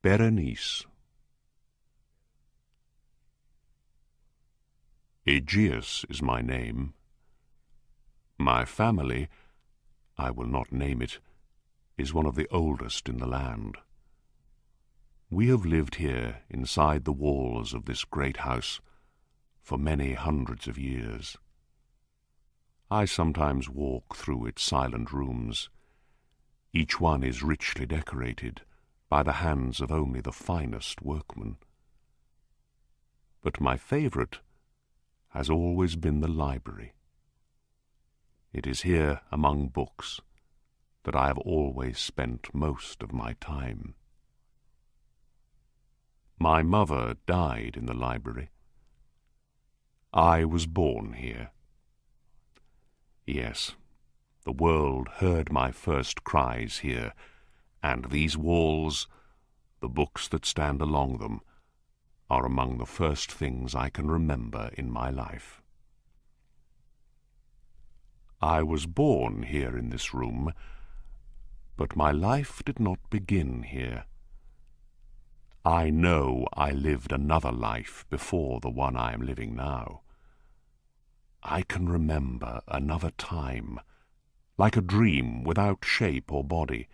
Berenice. Aegeus is my name. My family, I will not name it, is one of the oldest in the land. We have lived here inside the walls of this great house for many hundreds of years. I sometimes walk through its silent rooms. Each one is richly decorated by the hands of only the finest workmen. But my favorite has always been the library. It is here among books that I have always spent most of my time. My mother died in the library. I was born here. Yes, the world heard my first cries here, and these walls, the books that stand along them, are among the first things I can remember in my life. I was born here in this room, but my life did not begin here. I know I lived another life before the one I am living now. I can remember another time, like a dream without shape or body,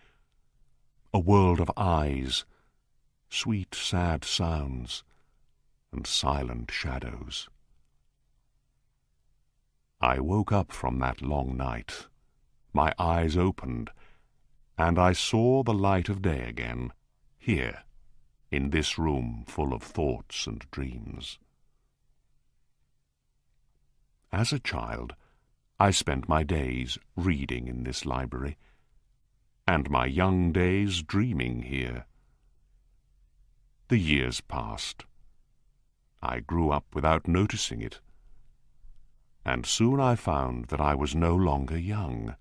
a world of eyes, sweet, sad sounds, and silent shadows. I woke up from that long night. My eyes opened, and I saw the light of day again, here, in this room full of thoughts and dreams. As a child, I spent my days reading in this library, and my young days dreaming here. The years passed. I grew up without noticing it, and soon I found that I was no longer young.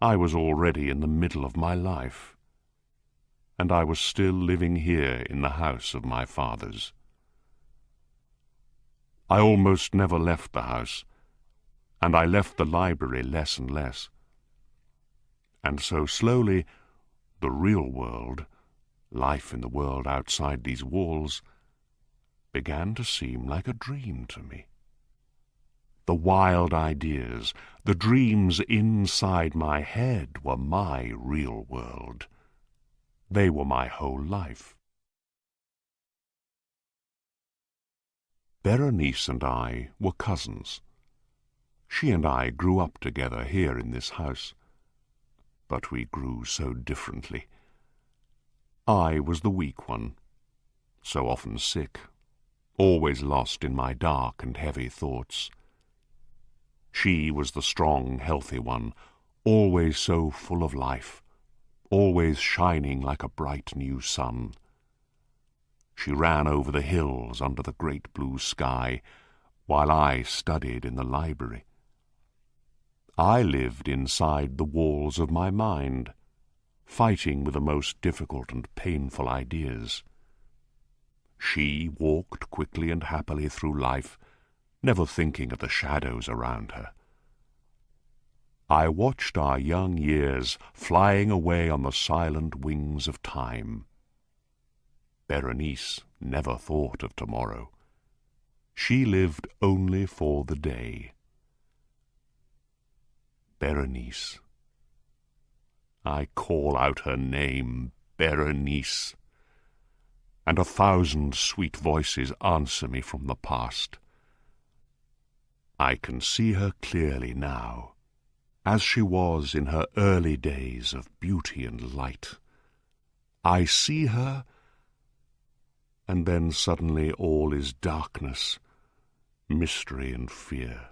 I was already in the middle of my life, and I was still living here in the house of my fathers. I almost never left the house, and I left the library less and less. And so slowly, the real world, life in the world outside these walls, began to seem like a dream to me. The wild ideas, the dreams inside my head were my real world. They were my whole life. Berenice and I were cousins. She and I grew up together here in this house, but we grew so differently. I was the weak one, so often sick, always lost in my dark and heavy thoughts. She was the strong, healthy one, always so full of life, always shining like a bright new sun. She ran over the hills under the great blue sky, while I studied in the library. I lived inside the walls of my mind, fighting with the most difficult and painful ideas. She walked quickly and happily through life, never thinking of the shadows around her. I watched our young years flying away on the silent wings of time. Berenice never thought of tomorrow. She lived only for the day. Berenice. I call out her name, Berenice, and 1,000 sweet voices answer me from the past. I can see her clearly now, as she was in her early days of beauty and light. I see her, and then suddenly all is darkness, mystery and fear.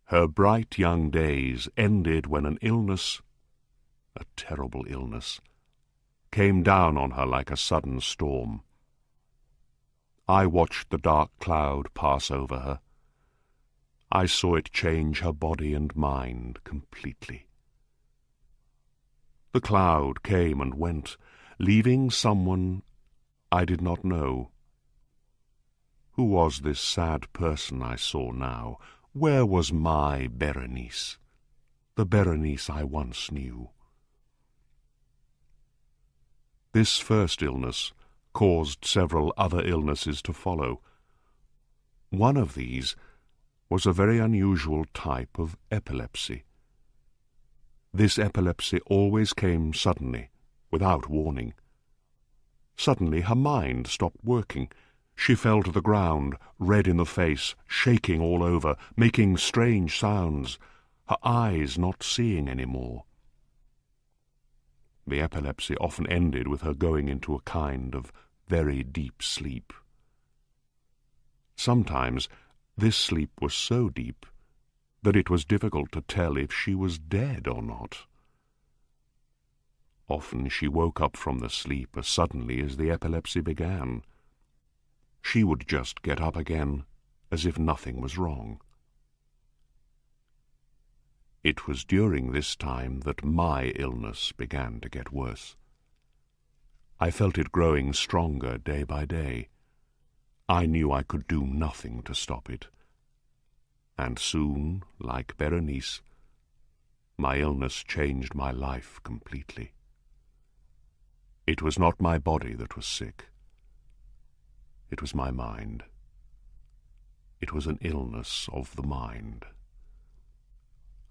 Her bright young days ended when an illness, a terrible illness, came down on her like a sudden storm. I watched the dark cloud pass over her. I saw it change her body and mind completely. The cloud came and went, leaving someone I did not know. Who was this sad person I saw now? Where was my Berenice, the Berenice I once knew? This first illness caused several other illnesses to follow. One of these was a very unusual type of epilepsy. This epilepsy always came suddenly, without warning. Suddenly her mind stopped working. She fell to the ground, red in the face, shaking all over, making strange sounds, her eyes not seeing any more. The epilepsy often ended with her going into a kind of very deep sleep. Sometimes this sleep was so deep that it was difficult to tell if she was dead or not. Often she woke up from the sleep as suddenly as the epilepsy began. She would just get up again as if nothing was wrong. It was during this time that my illness began to get worse. I felt it growing stronger day by day. I knew I could do nothing to stop it. And soon, like Berenice, my illness changed my life completely. It was not my body that was sick. It was my mind. It was an illness of the mind.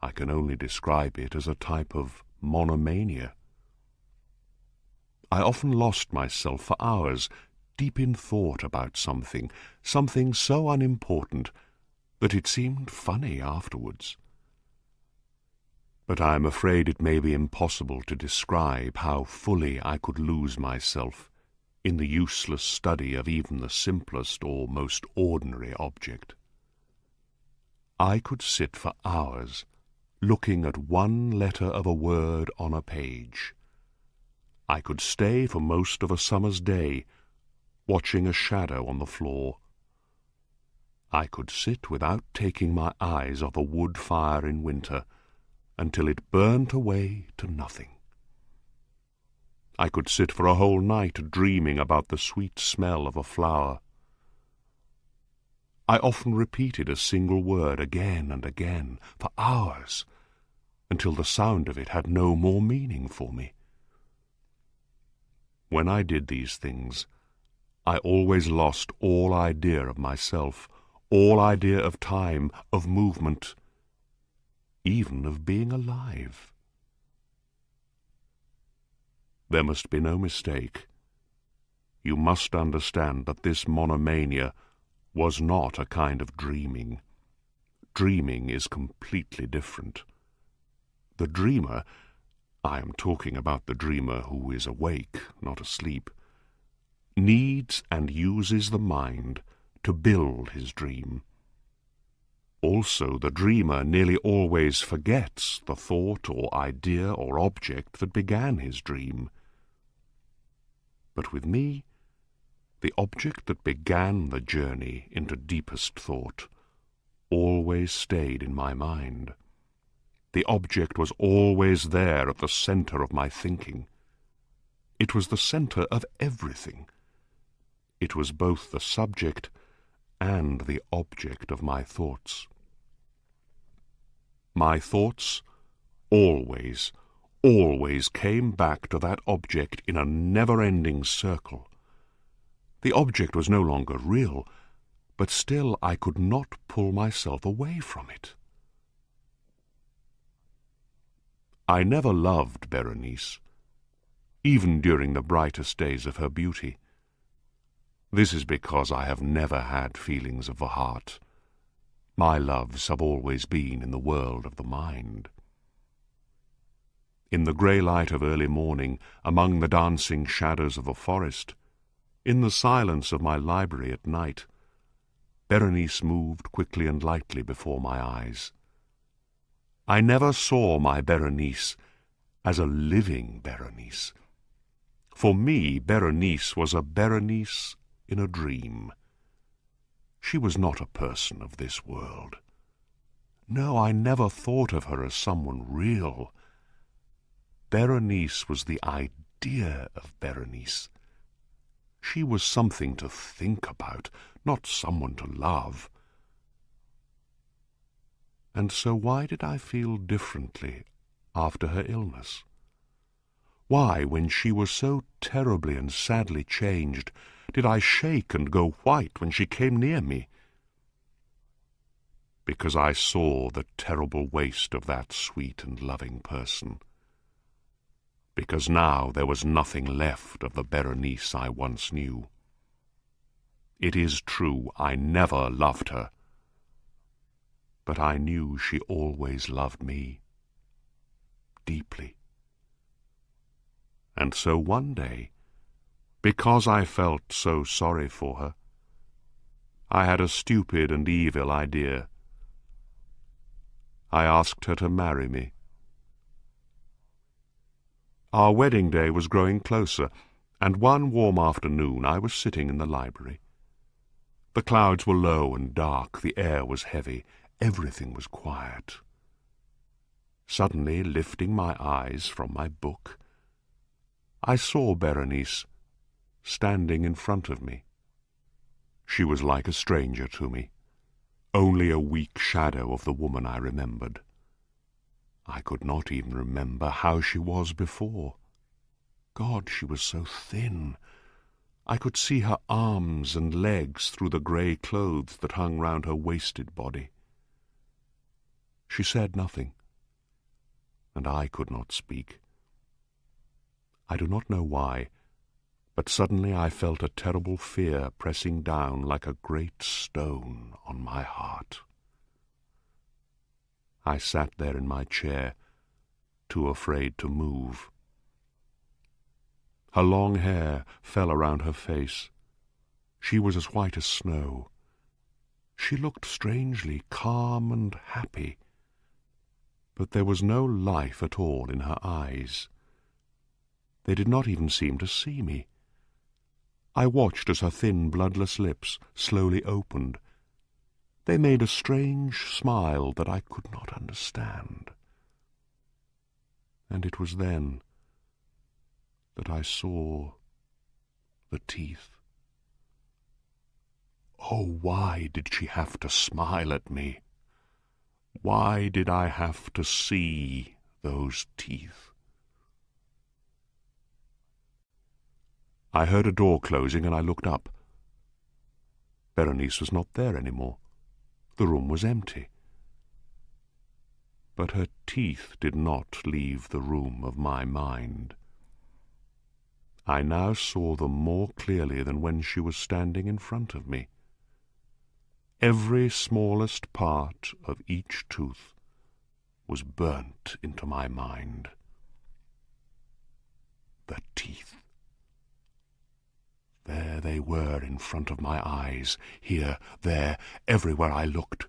I can only describe it as a type of monomania. I often lost myself for hours, deep in thought about something so unimportant that it seemed funny afterwards. But I am afraid it may be impossible to describe how fully I could lose myself in the useless study of even the simplest or most ordinary object. I could sit for hours looking at one letter of a word on a page. I could stay for most of a summer's day watching a shadow on the floor. I could sit without taking my eyes off a wood fire in winter until it burnt away to nothing. I could sit for a whole night dreaming about the sweet smell of a flower. I often repeated a single word again and again for hours until the sound of it had no more meaning for me. When I did these things, I always lost all idea of myself, all idea of time, of movement, even of being alive. There must be no mistake. You must understand that this monomania was not a kind of dreaming. Dreaming is completely different. The dreamer, I am talking about the dreamer who is awake, not asleep, needs and uses the mind to build his dream. Also, the dreamer nearly always forgets the thought or idea or object that began his dream. But with me, the object that began the journey into deepest thought always stayed in my mind. The object was always there at the center of my thinking. It was the center of everything. It was both the subject and the object of my thoughts. My thoughts always came back to that object in a never-ending circle. The object was no longer real, but still I could not pull myself away from it. I never loved Berenice, even during the brightest days of her beauty. This is because I have never had feelings of the heart. My loves have always been in the world of the mind. In the grey light of early morning, among the dancing shadows of the forest, in the silence of my library at night, Berenice moved quickly and lightly before my eyes. I never saw my Berenice as a living Berenice. For me, Berenice was a Berenice in a dream. She was not a person of this world. No, I never thought of her as someone real. Berenice was the idea of Berenice. She was something to think about, not someone to love. And so why did I feel differently after her illness? Why, when she was so terribly and sadly changed, did I shake and go white when she came near me? Because I saw the terrible waste of that sweet and loving person. Because now there was nothing left of the Berenice I once knew. It is true, I never loved her, but I knew she always loved me, deeply. And so one day, because I felt so sorry for her, I had a stupid and evil idea. I asked her to marry me. Our wedding day was growing closer, and one warm afternoon I was sitting in the library. The clouds were low and dark, the air was heavy, everything was quiet. Suddenly, lifting my eyes from my book, I saw Berenice standing in front of me. She was like a stranger to me, only a weak shadow of the woman I remembered. I could not even remember how she was before. God, she was so thin. I could see her arms and legs through the grey clothes that hung round her wasted body. She said nothing, and I could not speak. I do not know why, but suddenly I felt a terrible fear pressing down like a great stone on my heart. I sat there in my chair, too afraid to move. Her long hair fell around her face. She was as white as snow. She looked strangely calm and happy, but there was no life at all in her eyes. They did not even seem to see me. I watched as her thin, bloodless lips slowly opened. They made a strange smile that I could not understand. And it was then that I saw the teeth. Oh, why did she have to smile at me? Why did I have to see those teeth? I heard a door closing and I looked up. Berenice was not there any more. The room was empty. But her teeth did not leave the room of my mind. I now saw them more clearly than when she was standing in front of me. Every smallest part of each tooth was burnt into my mind. The teeth. There they were in front of my eyes, here, there, everywhere I looked,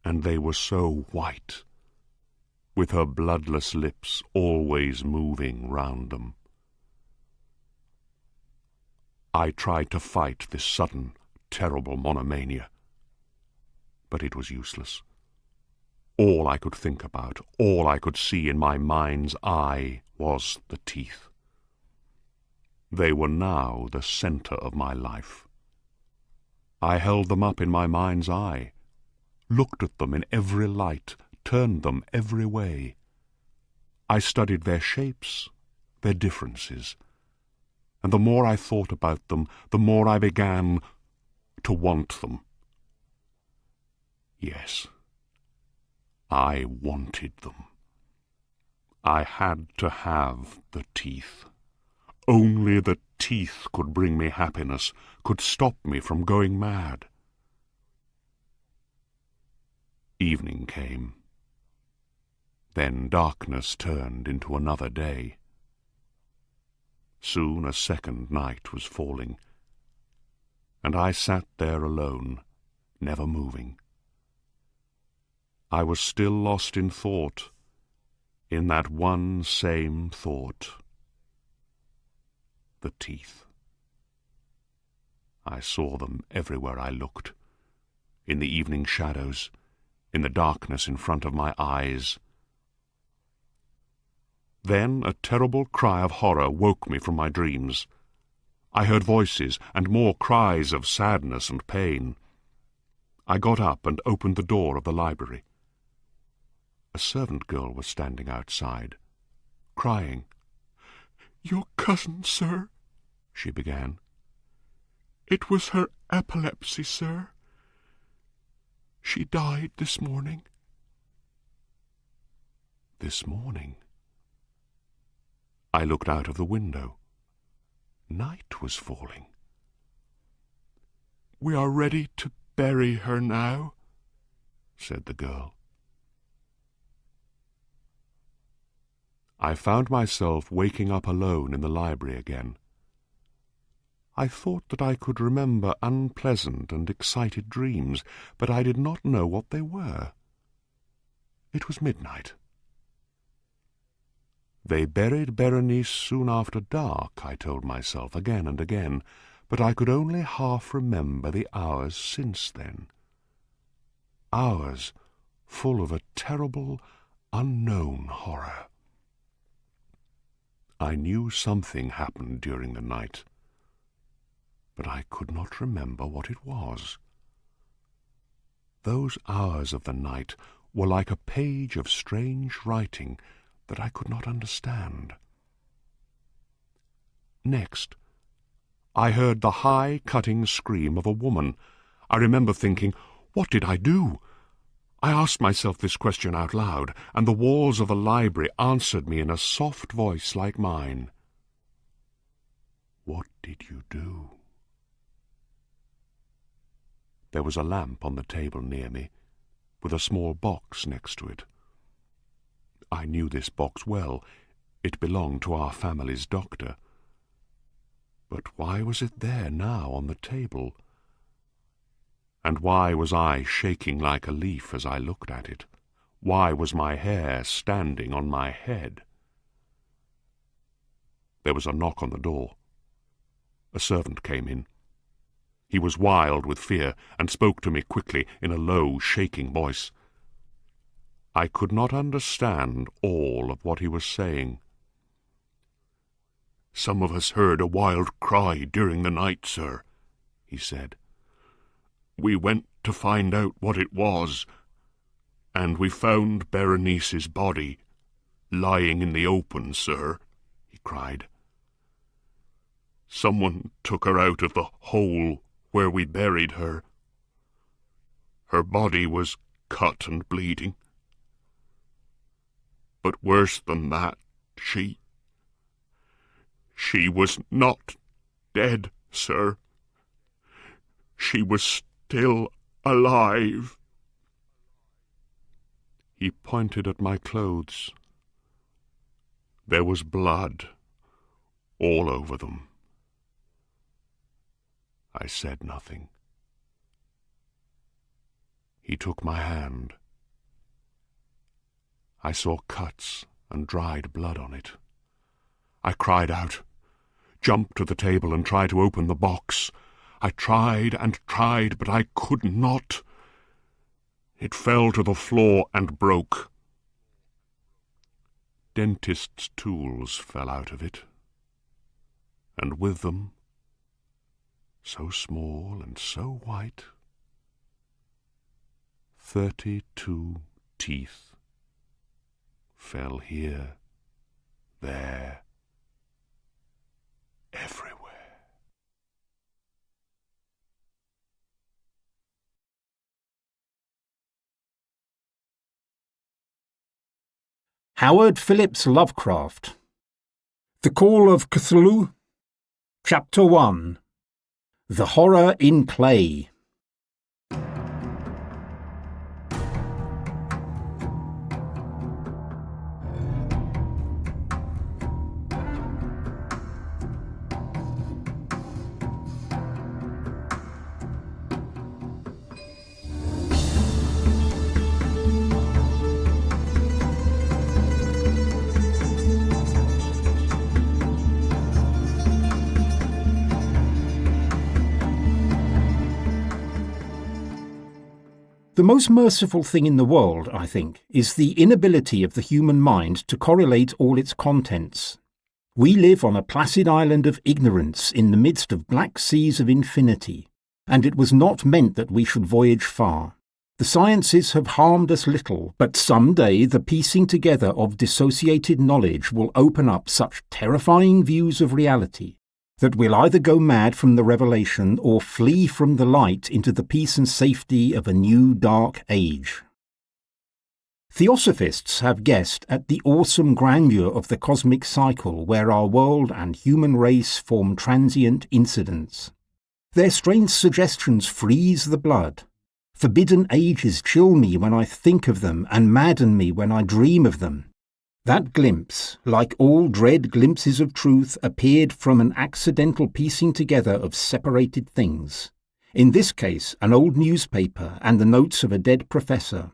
and they were so white, with her bloodless lips always moving round them. I tried to fight this sudden, terrible monomania, but it was useless. All I could think about, all I could see in my mind's eye was the teeth. They were now the center of my life. I held them up in my mind's eye, looked at them in every light, turned them every way. I studied their shapes, their differences, and the more I thought about them, the more I began to want them. Yes, I wanted them. I had to have the teeth. Only the teeth could bring me happiness, could stop me from going mad. Evening came. Then darkness turned into another day. Soon a second night was falling, and I sat there alone, never moving. I was still lost in thought, in that one same thought. The teeth. I saw them everywhere I looked, in the evening shadows, in the darkness in front of my eyes. Then a terrible cry of horror woke me from my dreams. I heard voices and more cries of sadness and pain. I got up and opened the door of the library. A servant girl was standing outside, crying. "Your cousin, sir," she began. "It was her epilepsy, sir. She died this morning." This morning? I looked out of the window. Night was falling. "We are ready to bury her now," said the girl. I found myself waking up alone in the library again. I thought that I could remember unpleasant and excited dreams, but I did not know what they were. It was midnight. They buried Berenice soon after dark, I told myself again and again, but I could only half remember the hours since then. Hours full of a terrible, unknown horror. I knew something happened during the night, but I could not remember what it was. Those hours of the night were like a page of strange writing that I could not understand. Next, I heard the high, cutting scream of a woman. I remember thinking, what did I do? I asked myself this question out loud, and the walls of the library answered me in a soft voice like mine. What did you do? There was a lamp on the table near me, with a small box next to it. I knew this box well. It belonged to our family's doctor. But why was it there now on the table? And why was I shaking like a leaf as I looked at it? Why was my hair standing on my head? There was a knock on the door. A servant came in. He was wild with fear and spoke to me quickly in a low, shaking voice. I could not understand all of what he was saying. "Some of us heard a wild cry during the night, sir," he said. "We went to find out what it was, and we found Berenice's body lying in the open, sir," he cried. "Someone took her out of the hole where we buried her. Her body was cut and bleeding. But worse than that, she was not dead, sir. She was still alive." He pointed at my clothes. There was blood all over them. I said nothing. He took my hand. I saw cuts and dried blood on it. I cried out, jumped to the table and tried to open the box. I tried and tried, but I could not. It fell to the floor and broke. Dentist's tools fell out of it, and with them, so small and so white, 32 teeth fell here, there, everywhere. Howard Phillips Lovecraft. The Call of Cthulhu. Chapter 1. The Horror in Clay. The most merciful thing in the world, I think, is the inability of the human mind to correlate all its contents. We live on a placid island of ignorance in the midst of black seas of infinity, and it was not meant that we should voyage far. The sciences have harmed us little, but some day the piecing together of dissociated knowledge will open up such terrifying views of reality that we'll either go mad from the revelation or flee from the light into the peace and safety of a new dark age. Theosophists have guessed at the awesome grandeur of the cosmic cycle where our world and human race form transient incidents. Their strange suggestions freeze the blood. Forbidden ages chill me when I think of them and madden me when I dream of them. That glimpse, like all dread glimpses of truth, appeared from an accidental piecing together of separated things. In this case, an old newspaper and the notes of a dead professor.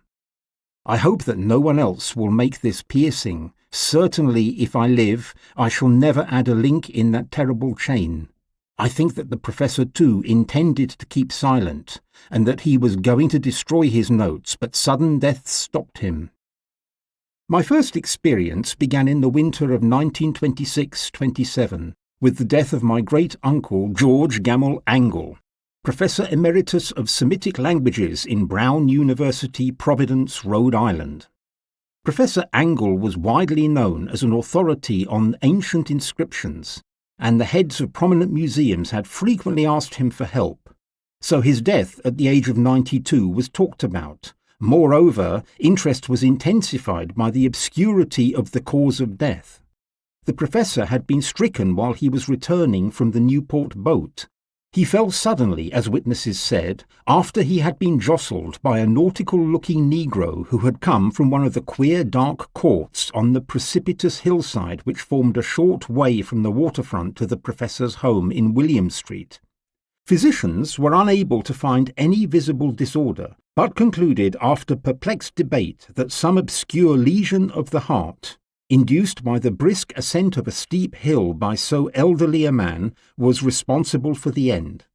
I hope that no one else will make this piercing. Certainly, if I live, I shall never add a link in that terrible chain. I think that the professor, too, intended to keep silent, and that he was going to destroy his notes, but sudden death stopped him. My first experience began in the winter of 1926-27, with the death of my great-uncle George Gammell Angle, Professor Emeritus of Semitic Languages in Brown University, Providence, Rhode Island. Professor Angle was widely known as an authority on ancient inscriptions, and the heads of prominent museums had frequently asked him for help. So his death at the age of 92 was talked about. Moreover, interest was intensified by the obscurity of the cause of death. The professor had been stricken while he was returning from the Newport boat. He fell suddenly, as witnesses said, after he had been jostled by a nautical-looking Negro who had come from one of the queer dark courts on the precipitous hillside which formed a short way from the waterfront to the professor's home in William Street. Physicians were unable to find any visible disorder, but concluded after perplexed debate that some obscure lesion of the heart, induced by the brisk ascent of a steep hill by so elderly a man, was responsible for the end.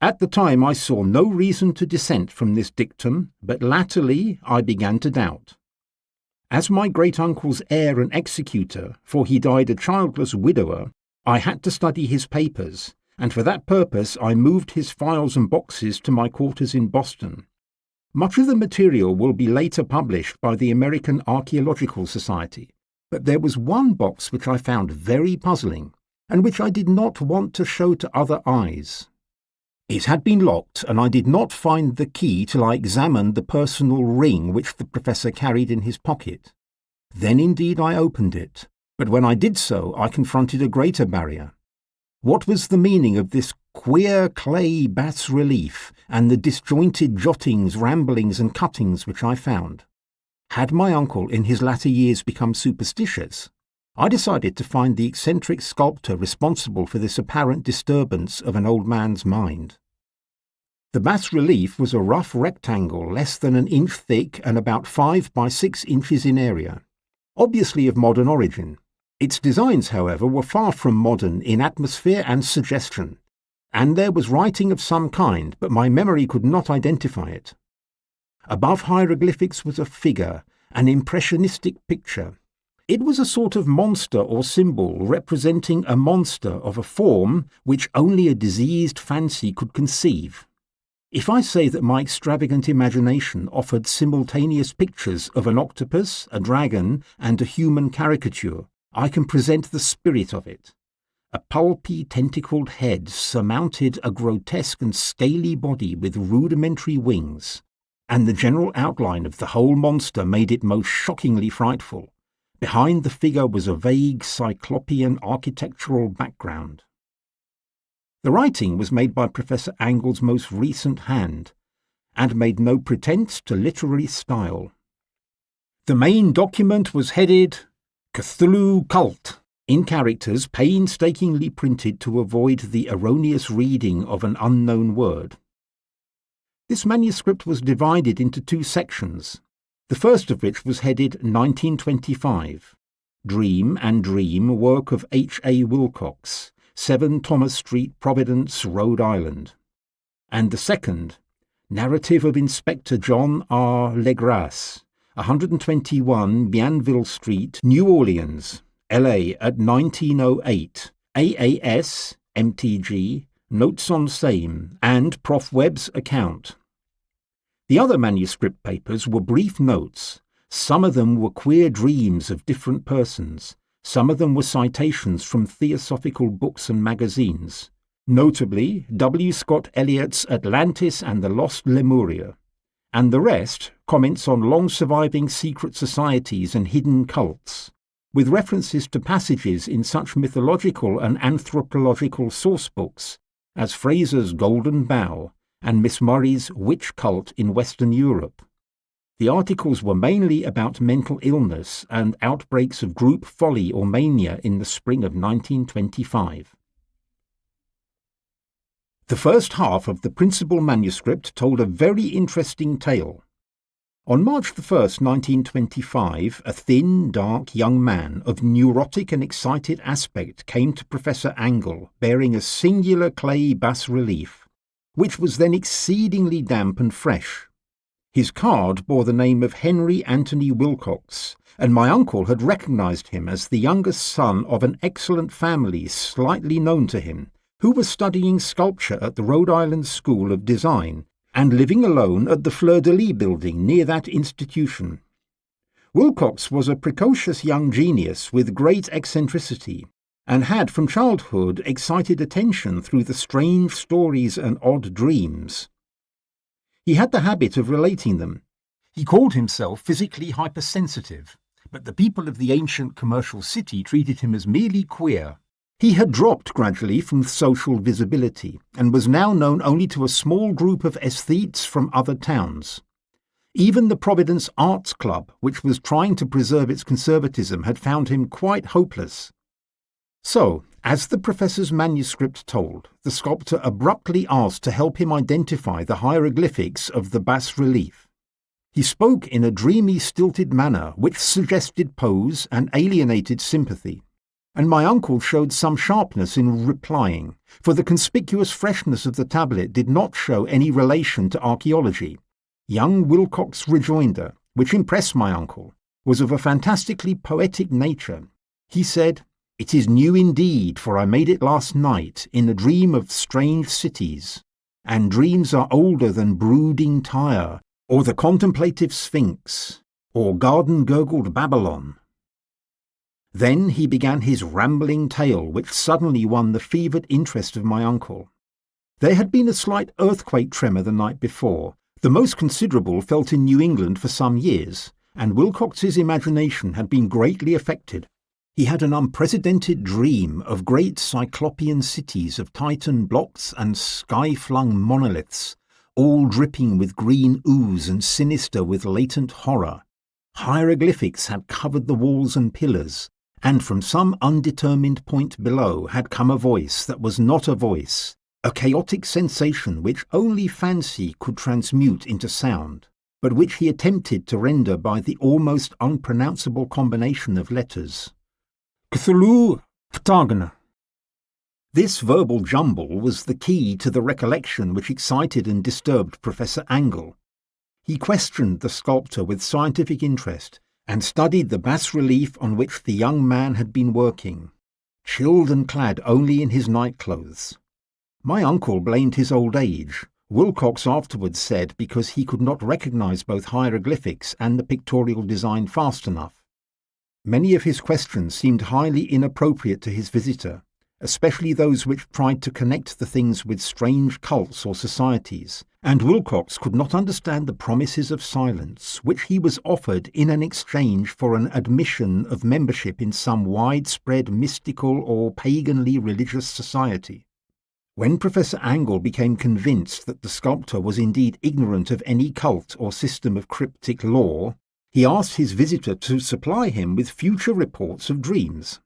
At the time I saw no reason to dissent from this dictum, but latterly I began to doubt. As my great-uncle's heir and executor, for he died a childless widower, I had to study his papers, and for that purpose I moved his files and boxes to my quarters in Boston. Much of the material will be later published by the American Archaeological Society, but there was one box which I found very puzzling, and which I did not want to show to other eyes. It had been locked, and I did not find the key till I examined the personal ring which the professor carried in his pocket. Then indeed I opened it, but when I did so I confronted a greater barrier. What was the meaning of this queer clay bas-relief and the disjointed jottings, ramblings and cuttings which I found? Had my uncle in his latter years become superstitious? I decided to find the eccentric sculptor responsible for this apparent disturbance of an old man's mind. The bas-relief was a rough rectangle less than an inch thick and about 5 by 6 inches in area, obviously of modern origin. Its designs, however, were far from modern in atmosphere and suggestion, and there was writing of some kind, but my memory could not identify it. Above hieroglyphics was a figure, an impressionistic picture. It was a sort of monster or symbol representing a monster of a form which only a diseased fancy could conceive. If I say that my extravagant imagination offered simultaneous pictures of an octopus, a dragon, and a human caricature, I can present the spirit of it. A pulpy, tentacled head surmounted a grotesque and scaly body with rudimentary wings, and the general outline of the whole monster made it most shockingly frightful. Behind the figure was a vague, cyclopean architectural background. The writing was made by Professor Angle's most recent hand, and made no pretence to literary style. The main document was headed Cthulhu Cult, in characters painstakingly printed to avoid the erroneous reading of an unknown word. This manuscript was divided into 2 sections, the first of which was headed 1925, Dream and Dream, work of H.A. Wilcox, 7 Thomas Street, Providence, Rhode Island, and the second, Narrative of Inspector John R. Legrasse, 121 Bienville Street, New Orleans, L.A. at 1908, AAS, MTG, Notes on Same, and Prof. Webb's account. The other manuscript papers were brief notes. Some of them were queer dreams of different persons. Some of them were citations from theosophical books and magazines, notably W. Scott Eliot's Atlantis and the Lost Lemuria, and the rest comments on long-surviving secret societies and hidden cults, with references to passages in such mythological and anthropological sourcebooks as Fraser's Golden Bough and Miss Murray's Witch Cult in Western Europe. The articles were mainly about mental illness and outbreaks of group folly or mania in the spring of 1925. The first half of the principal manuscript told a very interesting tale. On March 1st, 1925, a thin, dark young man of neurotic and excited aspect came to Professor Angle bearing a singular clay bas-relief, which was then exceedingly damp and fresh. His card bore the name of Henry Anthony Wilcox, and my uncle had recognised him as the youngest son of an excellent family slightly known to him, who was studying sculpture at the Rhode Island School of Design and living alone at the Fleur-de-Lis building near that institution. Wilcox was a precocious young genius with great eccentricity, and had from childhood excited attention through the strange stories and odd dreams. He had the habit of relating them. He called himself physically hypersensitive, but the people of the ancient commercial city treated him as merely queer. He had dropped gradually from social visibility, and was now known only to a small group of aesthetes from other towns. Even the Providence Arts Club, which was trying to preserve its conservatism, had found him quite hopeless. So, as the professor's manuscript told, the sculptor abruptly asked to help him identify the hieroglyphics of the bas-relief. He spoke in a dreamy, stilted manner which suggested pose and alienated sympathy, and my uncle showed some sharpness in replying, for the conspicuous freshness of the tablet did not show any relation to archaeology. Young Wilcox's rejoinder, which impressed my uncle, was of a fantastically poetic nature. He said, "It is new indeed, for I made it last night in a dream of strange cities, and dreams are older than brooding Tyre, or the contemplative Sphinx, or garden-gurgled Babylon." Then he began his rambling tale, which suddenly won the fevered interest of my uncle. There had been a slight earthquake tremor the night before, the most considerable felt in New England for some years, and Wilcox's imagination had been greatly affected. He had an unprecedented dream of great cyclopean cities of Titan blocks and sky-flung monoliths, all dripping with green ooze and sinister with latent horror. Hieroglyphics had covered the walls and pillars, and from some undetermined point below had come a voice that was not a voice, a chaotic sensation which only fancy could transmute into sound, but which he attempted to render by the almost unpronounceable combination of letters. Cthulhu Ptagna. This verbal jumble was the key to the recollection which excited and disturbed Professor Angle. He questioned the sculptor with scientific interest, and studied the bas-relief on which the young man had been working, chilled and clad only in his nightclothes. My uncle blamed his old age. Wilcox afterwards said because he could not recognise both hieroglyphics and the pictorial design fast enough. Many of his questions seemed highly inappropriate to his visitor, especially those which tried to connect the things with strange cults or societies, and Wilcox could not understand the promises of silence which he was offered in an exchange for an admission of membership in some widespread mystical or paganly religious society. When Professor Angle became convinced that the sculptor was indeed ignorant of any cult or system of cryptic lore, he asked his visitor to supply him with future reports of dreams.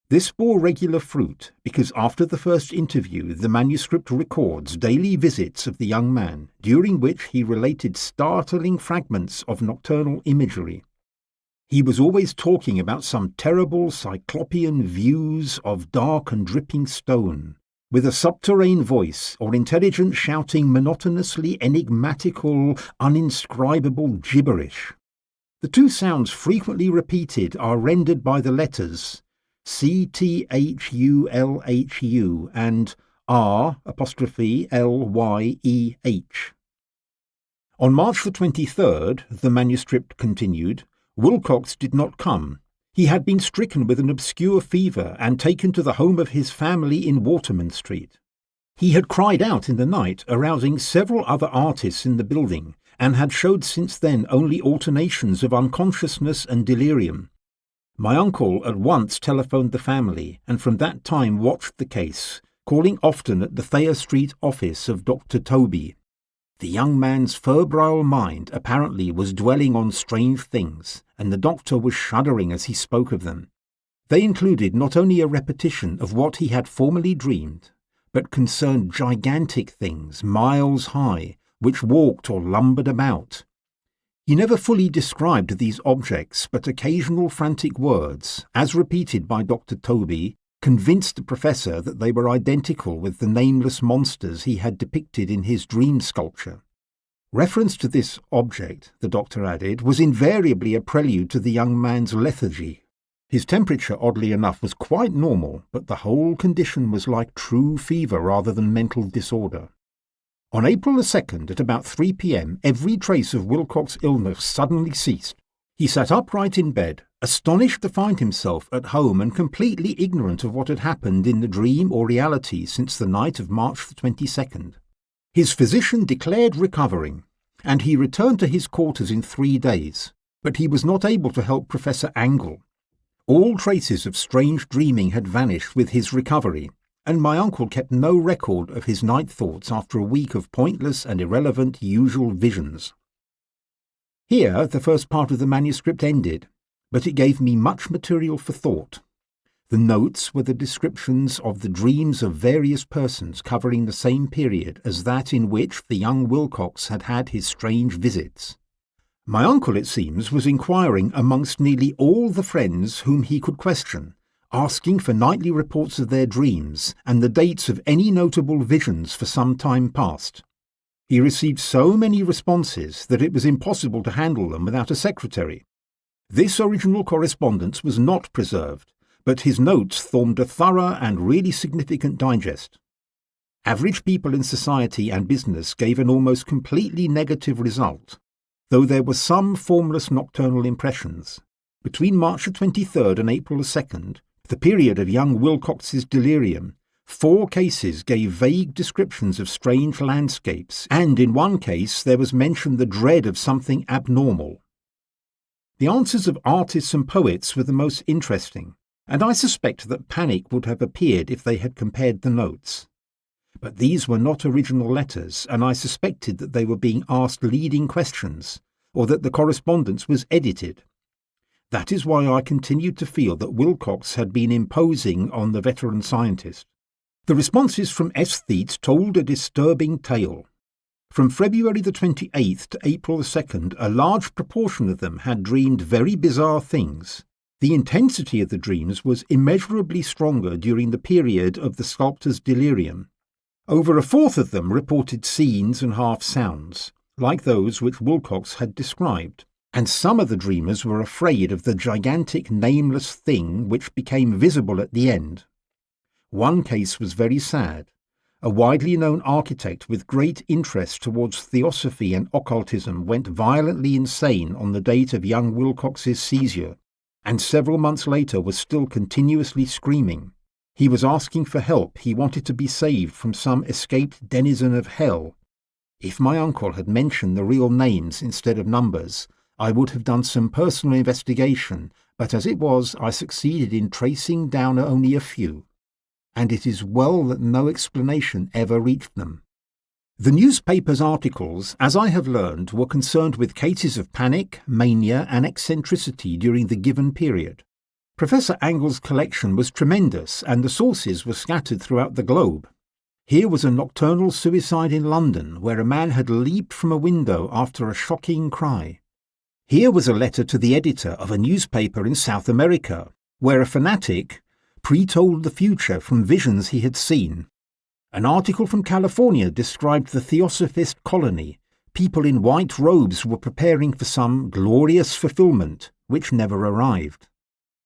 This bore regular fruit, because after the first interview the manuscript records daily visits of the young man, during which he related startling fragments of nocturnal imagery. He was always talking about some terrible cyclopean views of dark and dripping stone, with a subterranean voice or intelligence shouting monotonously enigmatical, uninscribable gibberish. The two sounds frequently repeated are rendered by the letters CTHULHU and R'LYEH. On March the 23rd, the manuscript continued, Wilcox did not come. He had been stricken with an obscure fever and taken to the home of his family in Waterman Street. He had cried out in the night, arousing several other artists in the building, and had showed since then only alternations of unconsciousness and delirium. My uncle at once telephoned the family, and from that time watched the case, calling often at the Thayer Street office of Dr. Toby. The young man's febrile mind apparently was dwelling on strange things, and the doctor was shuddering as he spoke of them. They included not only a repetition of what he had formerly dreamed, but concerned gigantic things, miles high, which walked or lumbered about. He never fully described these objects, but occasional frantic words, as repeated by Dr. Toby, convinced the professor that they were identical with the nameless monsters he had depicted in his dream sculpture. Reference to this object, the doctor added, was invariably a prelude to the young man's lethargy. His temperature, oddly enough, was quite normal, but the whole condition was like true fever rather than mental disorder. On April the 2nd, at about 3 p.m., every trace of Wilcox's illness suddenly ceased. He sat upright in bed, astonished to find himself at home and completely ignorant of what had happened in the dream or reality since the night of March the 22nd. His physician declared recovering, and he returned to his quarters in 3 days, but he was not able to help Professor Angle. All traces of strange dreaming had vanished with his recovery, and my uncle kept no record of his night thoughts after a week of pointless and irrelevant usual visions. Here the first part of the manuscript ended, but it gave me much material for thought. The notes were the descriptions of the dreams of various persons covering the same period as that in which the young Wilcox had had his strange visits. My uncle, it seems, was inquiring amongst nearly all the friends whom he could question, asking for nightly reports of their dreams and the dates of any notable visions for some time past. He received so many responses that it was impossible to handle them without a secretary. This original correspondence was not preserved, but his notes formed a thorough and really significant digest. Average people in society and business gave an almost completely negative result, though there were some formless nocturnal impressions. Between March the 23rd and April the 2nd, the period of young Wilcox's delirium, 4 cases gave vague descriptions of strange landscapes, and in one case there was mentioned the dread of something abnormal. The answers of artists and poets were the most interesting, and I suspect that panic would have appeared if they had compared the notes. But these were not original letters, and I suspected that they were being asked leading questions, or that the correspondence was edited. That is why I continued to feel that Wilcox had been imposing on the veteran scientist. The responses from aesthetes told a disturbing tale. From February the 28th to April the 2nd, a large proportion of them had dreamed very bizarre things. The intensity of the dreams was immeasurably stronger during the period of the sculptor's delirium. Over a fourth of them reported scenes and half-sounds, like those which Wilcox had described, and some of the dreamers were afraid of the gigantic nameless thing which became visible at the end. One case was very sad. A widely known architect with great interest towards theosophy and occultism went violently insane on the date of young Wilcox's seizure, and several months later was still continuously screaming. He was asking for help. He wanted to be saved from some escaped denizen of hell. If my uncle had mentioned the real names instead of numbers, I would have done some personal investigation, but as it was, I succeeded in tracing down only a few. And it is well that no explanation ever reached them. The newspaper's articles, as I have learned, were concerned with cases of panic, mania, and eccentricity during the given period. Professor Angle's collection was tremendous, and the sources were scattered throughout the globe. Here was a nocturnal suicide in London, where a man had leaped from a window after a shocking cry. Here was a letter to the editor of a newspaper in South America, where a fanatic pre-told the future from visions he had seen. An article from California described the Theosophist colony. People in white robes were preparing for some glorious fulfillment, which never arrived.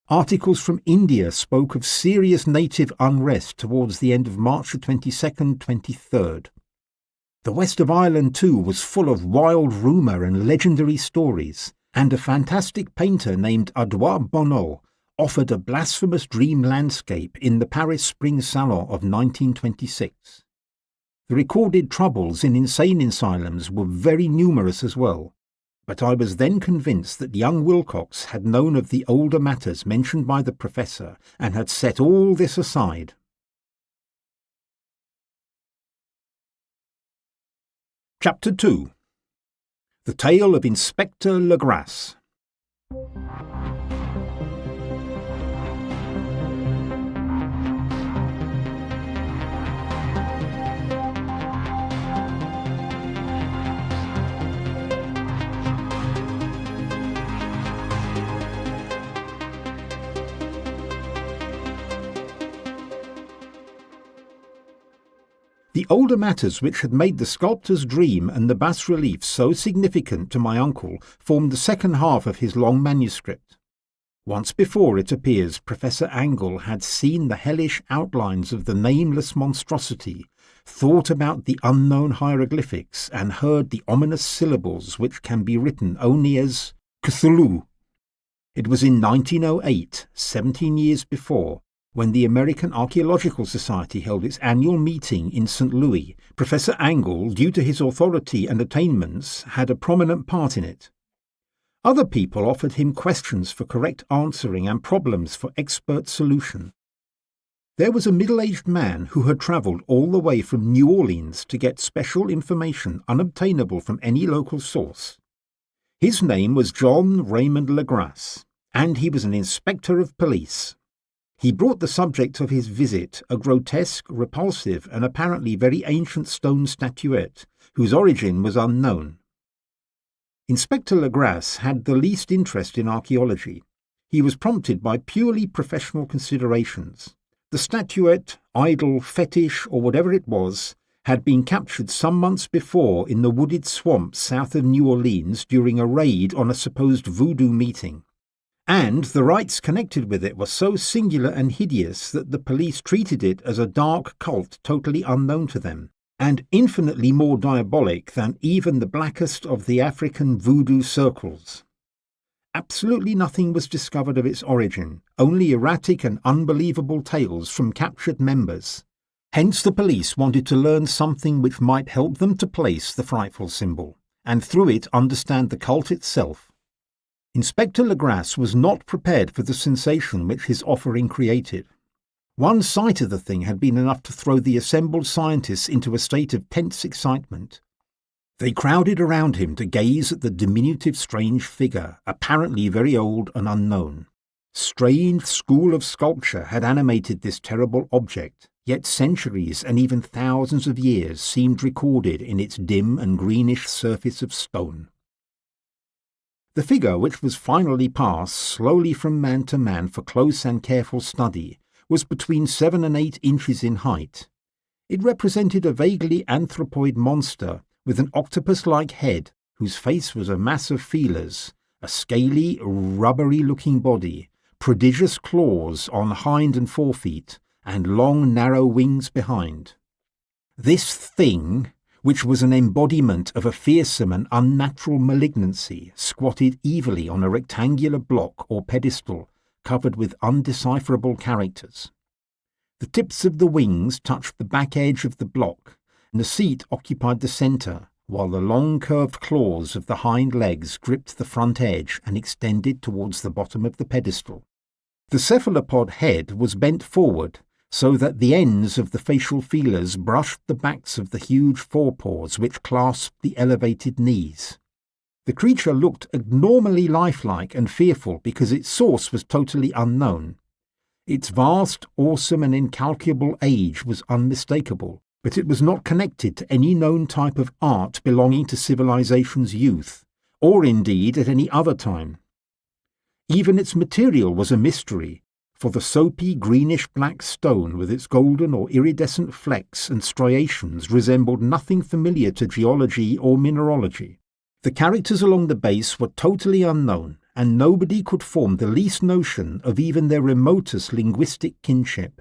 Articles from India spoke of serious native unrest towards the end of March the 22nd, 23rd. The west of Ireland, too, was full of wild rumour and legendary stories, and a fantastic painter named Edouard Bonneau offered a blasphemous dream landscape in the Paris Spring Salon of 1926. The recorded troubles in insane asylums were very numerous as well, but I was then convinced that young Wilcox had known of the older matters mentioned by the professor and had set all this aside. Chapter 2. The Tale of Inspector Legrasse. The older matters which had made the sculptor's dream and the bas-relief so significant to my uncle formed the second half of his long manuscript. Once before, it appears, Professor Angle had seen the hellish outlines of the nameless monstrosity, thought about the unknown hieroglyphics, and heard the ominous syllables which can be written only as Cthulhu. It was in 1908, 17 years before, when the American Archaeological Society held its annual meeting in St. Louis. Professor Angle, due to his authority and attainments, had a prominent part in it. Other people offered him questions for correct answering and problems for expert solution. There was a middle-aged man who had travelled all the way from New Orleans to get special information unobtainable from any local source. His name was John Raymond Legrasse, and he was an inspector of police. He brought the subject of his visit, a grotesque, repulsive, and apparently very ancient stone statuette, whose origin was unknown. Inspector Legrasse had the least interest in archaeology. He was prompted by purely professional considerations. The statuette, idol, fetish, or whatever it was, had been captured some months before in the wooded swamps south of New Orleans during a raid on a supposed voodoo meeting. And the rites connected with it were so singular and hideous that the police treated it as a dark cult totally unknown to them, and infinitely more diabolic than even the blackest of the African voodoo circles. Absolutely nothing was discovered of its origin, only erratic and unbelievable tales from captured members. Hence the police wanted to learn something which might help them to place the frightful symbol, and through it understand the cult itself. Inspector Legrasse was not prepared for the sensation which his offering created. One sight of the thing had been enough to throw the assembled scientists into a state of tense excitement. They crowded around him to gaze at the diminutive strange figure, apparently very old and unknown. Strange school of sculpture had animated this terrible object, yet centuries and even thousands of years seemed recorded in its dim and greenish surface of stone. The figure, which was finally passed slowly from man to man for close and careful study, was between 7 and 8 inches in height. It represented a vaguely anthropoid monster with an octopus-like head, whose face was a mass of feelers, a scaly, rubbery-looking body, prodigious claws on hind and forefeet, and long, narrow wings behind. This thing, which was an embodiment of a fearsome and unnatural malignancy, squatted evilly on a rectangular block or pedestal covered with undecipherable characters. The tips of the wings touched the back edge of the block, and the seat occupied the centre, while the long curved claws of the hind legs gripped the front edge and extended towards the bottom of the pedestal. The cephalopod head was bent forward, so that the ends of the facial feelers brushed the backs of the huge forepaws which clasped the elevated knees. The creature looked abnormally lifelike and fearful because its source was totally unknown. Its vast, awesome and incalculable age was unmistakable, but it was not connected to any known type of art belonging to civilization's youth, or indeed at any other time. Even its material was a mystery, for the soapy greenish-black stone with its golden or iridescent flecks and striations resembled nothing familiar to geology or mineralogy. The characters along the base were totally unknown, and nobody could form the least notion of even their remotest linguistic kinship.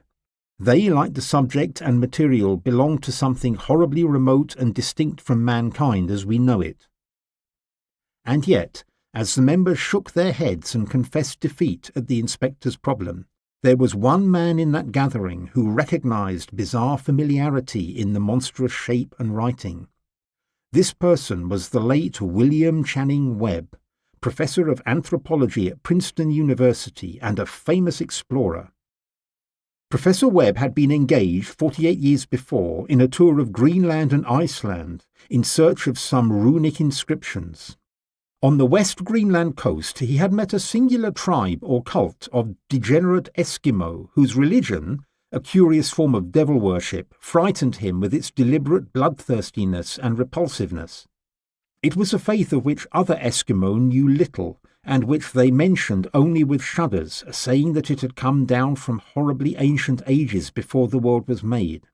They, like the subject and material, belonged to something horribly remote and distinct from mankind as we know it. And yet, as the members shook their heads and confessed defeat at the inspector's problem, there was one man in that gathering who recognized bizarre familiarity in the monstrous shape and writing. This person was the late William Channing Webb, professor of anthropology at Princeton University and a famous explorer. Professor Webb had been engaged 48 years before in a tour of Greenland and Iceland in search of some runic inscriptions. On the West Greenland coast he had met a singular tribe or cult of degenerate Eskimo whose religion, a curious form of devil worship, frightened him with its deliberate bloodthirstiness and repulsiveness. It was a faith of which other Eskimo knew little, and which they mentioned only with shudders, saying that it had come down from horribly ancient ages before the world was made.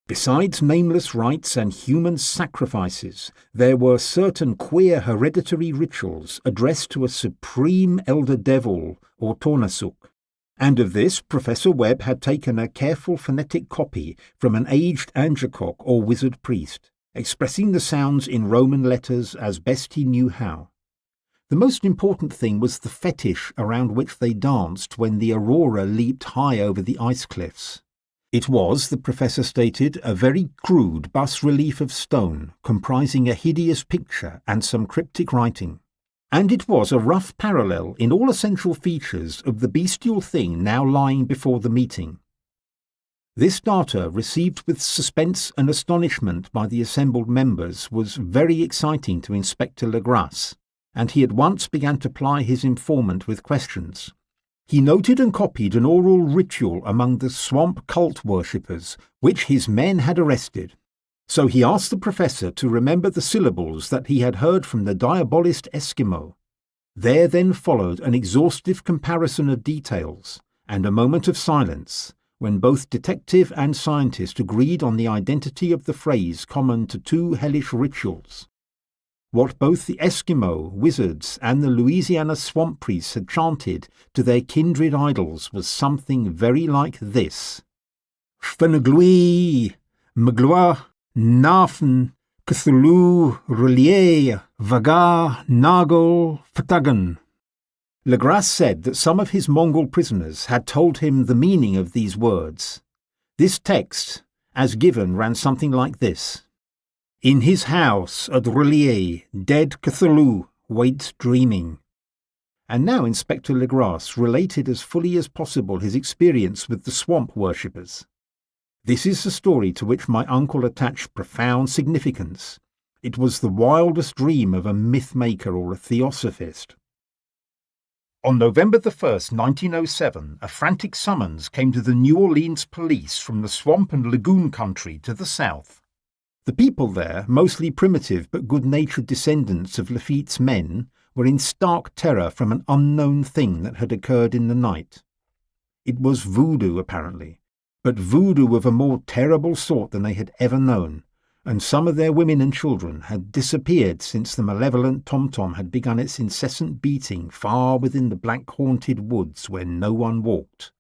Besides nameless rites and human sacrifices, there were certain queer hereditary rituals addressed to a supreme elder devil or Tornasuk, and of this Professor Webb had taken a careful phonetic copy from an aged Angekok or wizard priest, expressing the sounds in Roman letters as best he knew how. The most important thing was the fetish around which they danced when the aurora leaped high over the ice cliffs. It was, the professor stated, a very crude bas-relief of stone, comprising a hideous picture and some cryptic writing. And it was a rough parallel in all essential features of the bestial thing now lying before the meeting. This data, received with suspense and astonishment by the assembled members, was very exciting to Inspector Legrasse, and he at once began to ply his informant with questions. He noted and copied an oral ritual among the swamp cult worshippers, which his men had arrested. So he asked the professor to remember the syllables that he had heard from the diabolist Eskimo. There then followed an exhaustive comparison of details, and a moment of silence, when both detective and scientist agreed on the identity of the phrase common to two hellish rituals. What both the Eskimo, wizards, and the Louisiana swamp priests had chanted to their kindred idols was something very like this: Fenglui, Mgloa, Nafen, Cthulhu, Relier, Vaga, Nagel, Fatagan. Legrasse said that some of his Mongol prisoners had told him the meaning of these words. This text, as given, ran something like this: In his house at Relier, dead Cthulhu waits dreaming. And now Inspector Legrasse related as fully as possible his experience with the swamp worshippers. This is a story to which my uncle attached profound significance. It was the wildest dream of a myth-maker or a theosophist. On November the 1st, 1907, a frantic summons came to the New Orleans police from the swamp and lagoon country to the south. The people there, mostly primitive but good-natured descendants of Lafitte's men, were in stark terror from an unknown thing that had occurred in the night. It was voodoo, apparently, but voodoo of a more terrible sort than they had ever known, and some of their women and children had disappeared since the malevolent tom-tom had begun its incessant beating far within the black-haunted woods where no one walked.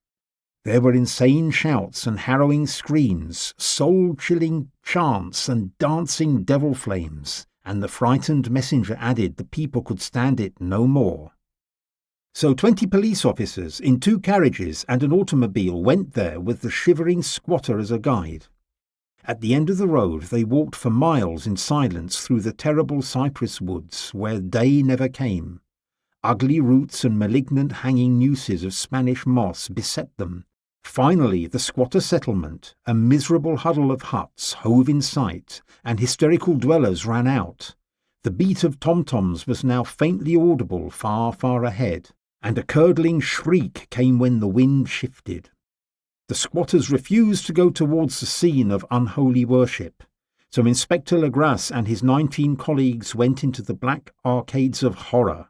There were insane shouts and harrowing screams, soul-chilling chants and dancing devil flames, and the frightened messenger added the people could stand it no more. So 20 police officers in 2 carriages and an automobile went there with the shivering squatter as a guide. At the end of the road they walked for miles in silence through the terrible cypress woods where day never came. Ugly roots and malignant hanging nooses of Spanish moss beset them. Finally, the squatter settlement, a miserable huddle of huts, hove in sight, and hysterical dwellers ran out. The beat of tom-toms was now faintly audible far, far ahead, and a curdling shriek came when the wind shifted. The squatters refused to go towards the scene of unholy worship, so Inspector Legrasse and his 19 colleagues went into the black arcades of horror.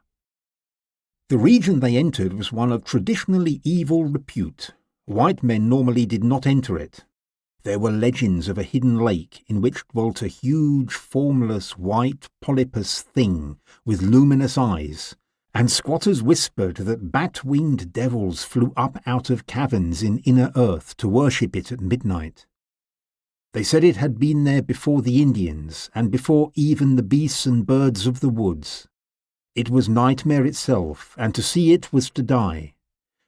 The region they entered was one of traditionally evil repute. White men normally did not enter it. There were legends of a hidden lake in which dwelt a huge, formless, white, polypous thing with luminous eyes, and squatters whispered that bat-winged devils flew up out of caverns in inner earth to worship it at midnight. They said it had been there before the Indians, and before even the beasts and birds of the woods. It was nightmare itself, and to see it was to die.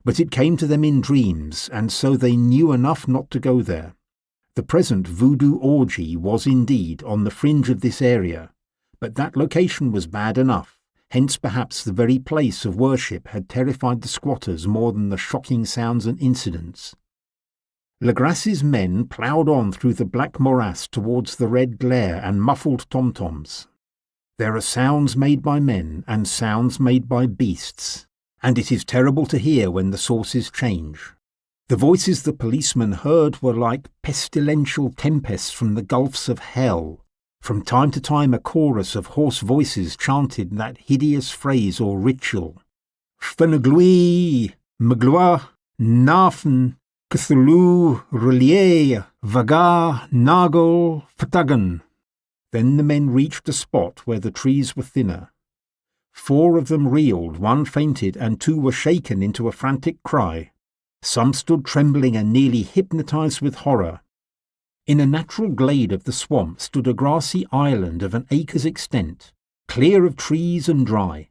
But it came to them in dreams, and so they knew enough not to go there. The present voodoo orgy was indeed on the fringe of this area, but that location was bad enough, hence perhaps the very place of worship had terrified the squatters more than the shocking sounds and incidents. Legras's men ploughed on through the black morass towards the red glare and muffled tom-toms. There are sounds made by men and sounds made by beasts, and it is terrible to hear when the sources change. The voices the policemen heard were like pestilential tempests from the gulfs of hell. From time to time a chorus of hoarse voices chanted that hideous phrase or ritual. Fenneglui, Magloa, Nafen, Cthulhu, Relier, Vagar, Nagel, Fatagan. Then the men reached a spot where the trees were thinner. 4 of them reeled, 1 fainted, and 2 were shaken into a frantic cry. Some stood trembling and nearly hypnotized with horror. In a natural glade of the swamp stood a grassy island of an acre's extent, clear of trees and dry.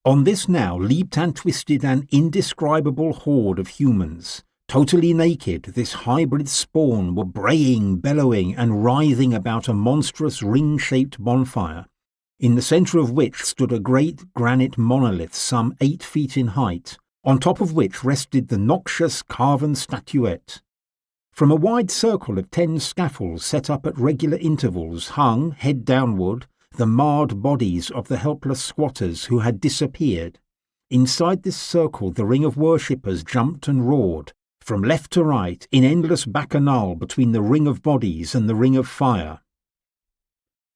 On this now leaped and twisted an indescribable horde of humans. Totally naked, this hybrid spawn were braying, bellowing, and writhing about a monstrous ring-shaped bonfire, in the centre of which stood a great granite monolith some 8 feet in height, on top of which rested the noxious carven statuette. From a wide circle of 10 scaffolds set up at regular intervals hung, head downward, the marred bodies of the helpless squatters who had disappeared. Inside this circle the ring of worshippers jumped and roared, from left to right, in endless bacchanal between the ring of bodies and the ring of fire.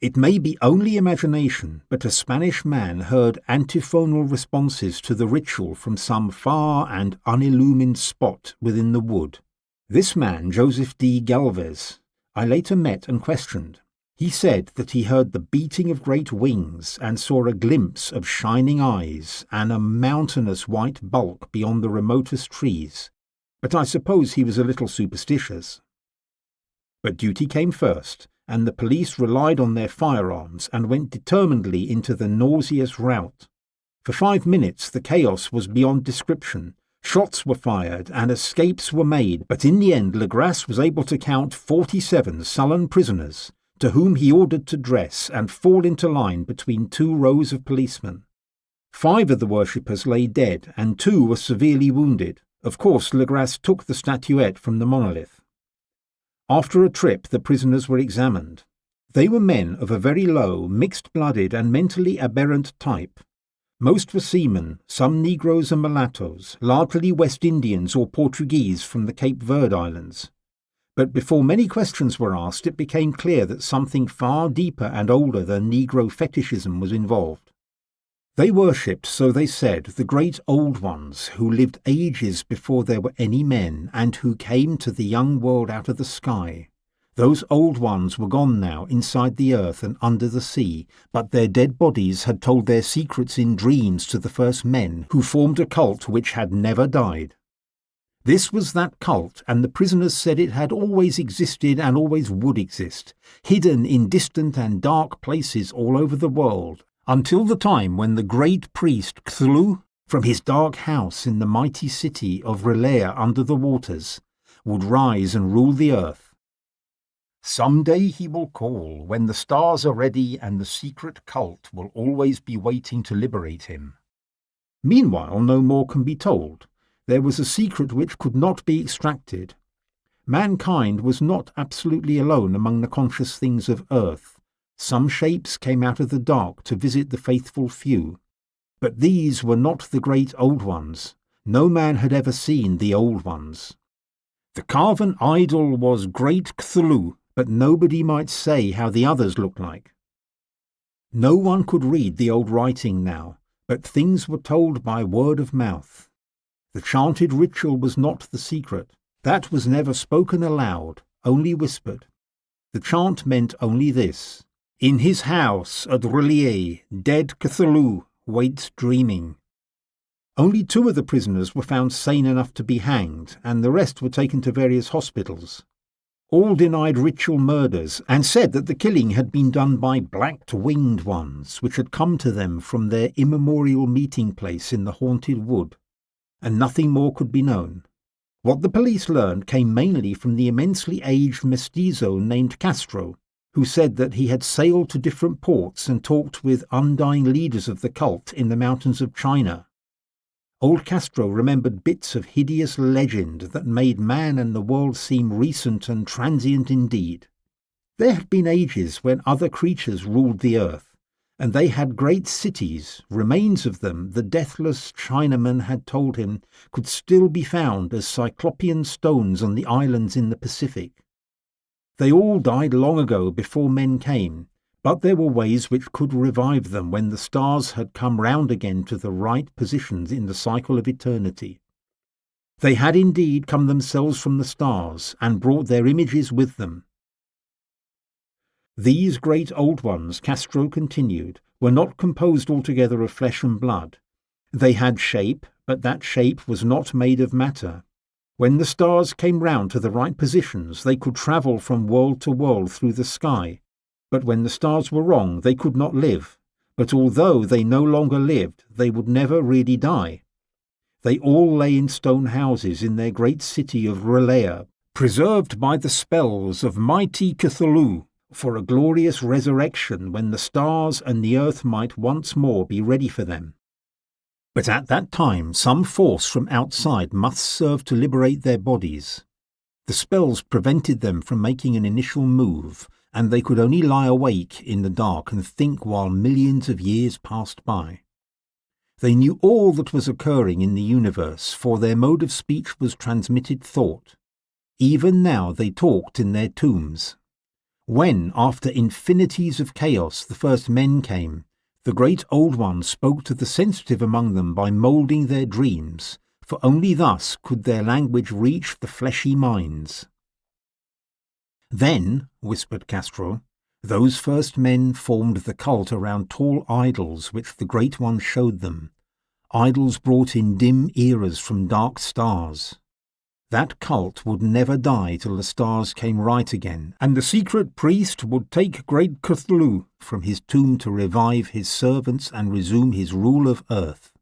It may be only imagination, but a Spanish man heard antiphonal responses to the ritual from some far and unillumined spot within the wood. This man, Joseph D. Galvez, I later met and questioned. He said that he heard the beating of great wings and saw a glimpse of shining eyes and a mountainous white bulk beyond the remotest trees. But I suppose he was a little superstitious. But duty came first, and the police relied on their firearms and went determinedly into the nauseous rout. For 5 minutes the chaos was beyond description. Shots were fired and escapes were made, but in the end Legras was able to count 47 sullen prisoners, to whom he ordered to dress and fall into line between 2 rows of policemen. 5 of the worshippers lay dead, and 2 were severely wounded. Of course, Legras took the statuette from the monolith. After a trip, the prisoners were examined. They were men of a very low, mixed-blooded and mentally aberrant type. Most were seamen, some Negroes and mulattoes, largely West Indians or Portuguese from the Cape Verde Islands. But before many questions were asked, it became clear that something far deeper and older than Negro fetishism was involved. They worshipped, so they said, the great old ones who lived ages before there were any men and who came to the young world out of the sky. Those old ones were gone now inside the earth and under the sea, but their dead bodies had told their secrets in dreams to the first men who formed a cult which had never died. This was that cult, and the prisoners said it had always existed and always would exist, hidden in distant and dark places all over the world, until the time when the great priest Cthulhu, from his dark house in the mighty city of Relea under the waters, would rise and rule the earth. Some day he will call, when the stars are ready and the secret cult will always be waiting to liberate him. Meanwhile, no more can be told. There was a secret which could not be extracted. Mankind was not absolutely alone among the conscious things of earth. Some shapes came out of the dark to visit the faithful few. But these were not the great old ones. No man had ever seen the old ones. The carven idol was great Cthulhu, but nobody might say how the others looked like. No one could read the old writing now, but things were told by word of mouth. The chanted ritual was not the secret. That was never spoken aloud, only whispered. The chant meant only this: in his house at Relier, dead Cthulhu waits dreaming. Only 2 of the prisoners were found sane enough to be hanged, and the rest were taken to various hospitals. All denied ritual murders and said that the killing had been done by black-winged ones which had come to them from their immemorial meeting place in the haunted wood, and nothing more could be known. What the police learned came mainly from the immensely aged mestizo named Castro, who said that he had sailed to different ports and talked with undying leaders of the cult in the mountains of China. Old Castro remembered bits of hideous legend that made man and the world seem recent and transient indeed. There had been ages when other creatures ruled the earth, and they had great cities. Remains of them, the deathless Chinaman had told him, could still be found as cyclopean stones on the islands in the Pacific. They all died long ago before men came, but there were ways which could revive them when the stars had come round again to the right positions in the cycle of eternity. They had indeed come themselves from the stars and brought their images with them. These great old ones, Castro continued, were not composed altogether of flesh and blood. They had shape, but that shape was not made of matter. When the stars came round to the right positions, they could travel from world to world through the sky. But when the stars were wrong, they could not live. But although they no longer lived, they would never really die. They all lay in stone houses in their great city of Relea, preserved by the spells of mighty Cthulhu, for a glorious resurrection when the stars and the earth might once more be ready for them. But at that time some force from outside must serve to liberate their bodies. The spells prevented them from making an initial move, and they could only lie awake in the dark and think while millions of years passed by. They knew all that was occurring in the universe, for their mode of speech was transmitted thought. Even now they talked in their tombs. When, after infinities of chaos, the first men came, the great old ones spoke to the sensitive among them by moulding their dreams, for only thus could their language reach the fleshy minds. Then, whispered Castro, those first men formed the cult around tall idols which the Great One showed them, idols brought in dim eras from dark stars. That cult would never die till the stars came right again, and the secret priest would take great Cthulhu from his tomb to revive his servants and resume his rule of earth.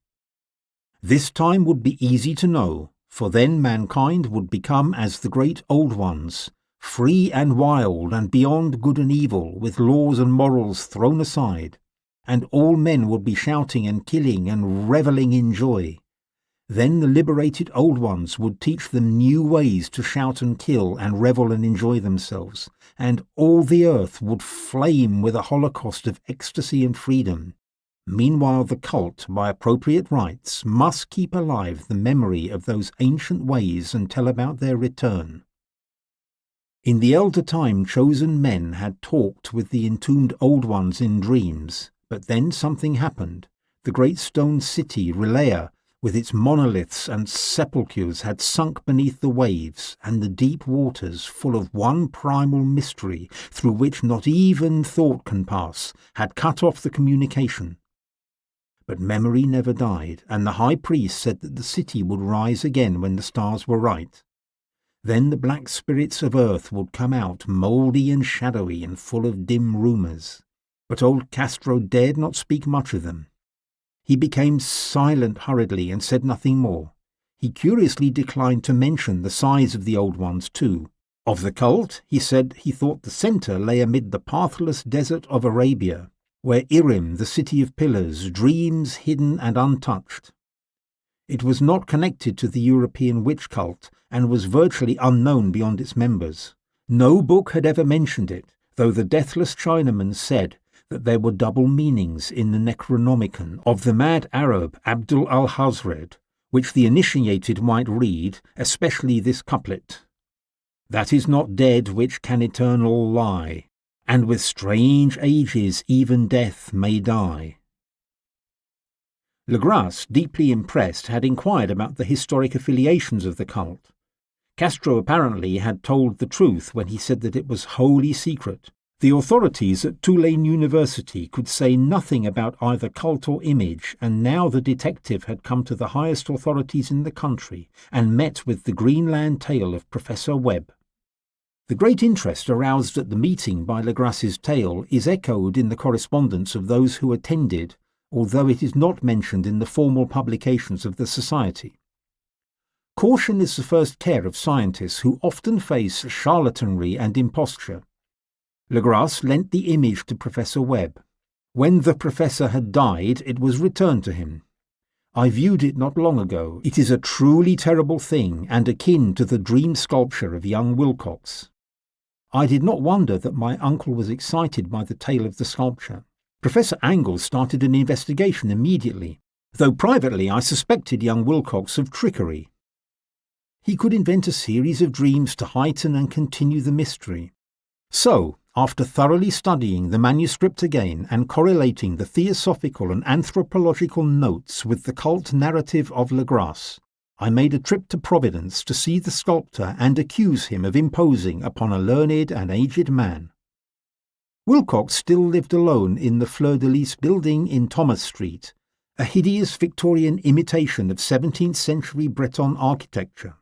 This time would be easy to know, for then mankind would become as the great old ones, free and wild and beyond good and evil, with laws and morals thrown aside, and all men would be shouting and killing and revelling in joy. Then the liberated old ones would teach them new ways to shout and kill and revel and enjoy themselves, and all the earth would flame with a holocaust of ecstasy and freedom. Meanwhile the cult, by appropriate rites, must keep alive the memory of those ancient ways and tell about their return. In the elder time chosen men had talked with the entombed old ones in dreams, but then something happened. The great stone city, Relea, with its monoliths and sepulchres, had sunk beneath the waves, and the deep waters, full of one primal mystery through which not even thought can pass, had cut off the communication. But memory never died, and the high priest said that the city would rise again when the stars were right. Then the black spirits of earth would come out, mouldy and shadowy and full of dim rumours. But old Castro dared not speak much of them. He became silent hurriedly and said nothing more. He curiously declined to mention the size of the old ones too. Of the cult, he said he thought the centre lay amid the pathless desert of Arabia, where Irim, the city of pillars, dreams hidden and untouched. It was not connected to the European witch cult, and was virtually unknown beyond its members. No book had ever mentioned it, though the deathless Chinaman said that there were double meanings in the Necronomicon of the mad Arab Abdul al-Hazred, which the initiated might read, especially this couplet: "That is not dead which can eternal lie, and with strange ages even death may die." Legras, deeply impressed, had inquired about the historic affiliations of the cult. Castro apparently had told the truth when he said that it was wholly secret, The authorities at Tulane University could say nothing about either cult or image, and now the detective had come to the highest authorities in the country and met with the Greenland tale of Professor Webb. The great interest aroused at the meeting by Legras's tale is echoed in the correspondence of those who attended, although it is not mentioned in the formal publications of the Society. Caution is the first care of scientists who often face charlatanry and imposture. Legras lent the image to Professor Webb. When the professor had died, it was returned to him. I viewed it not long ago. It is a truly terrible thing and akin to the dream sculpture of young Wilcox. I did not wonder that my uncle was excited by the tale of the sculpture. Professor Angle started an investigation immediately, though privately I suspected young Wilcox of trickery. He could invent a series of dreams to heighten and continue the mystery. So, after thoroughly studying the manuscript again and correlating the theosophical and anthropological notes with the cult narrative of Legras, I made a trip to Providence to see the sculptor and accuse him of imposing upon a learned and aged man. Wilcox still lived alone in the Fleur-de-Lis building in Thomas Street, a hideous Victorian imitation of 17th century Breton architecture.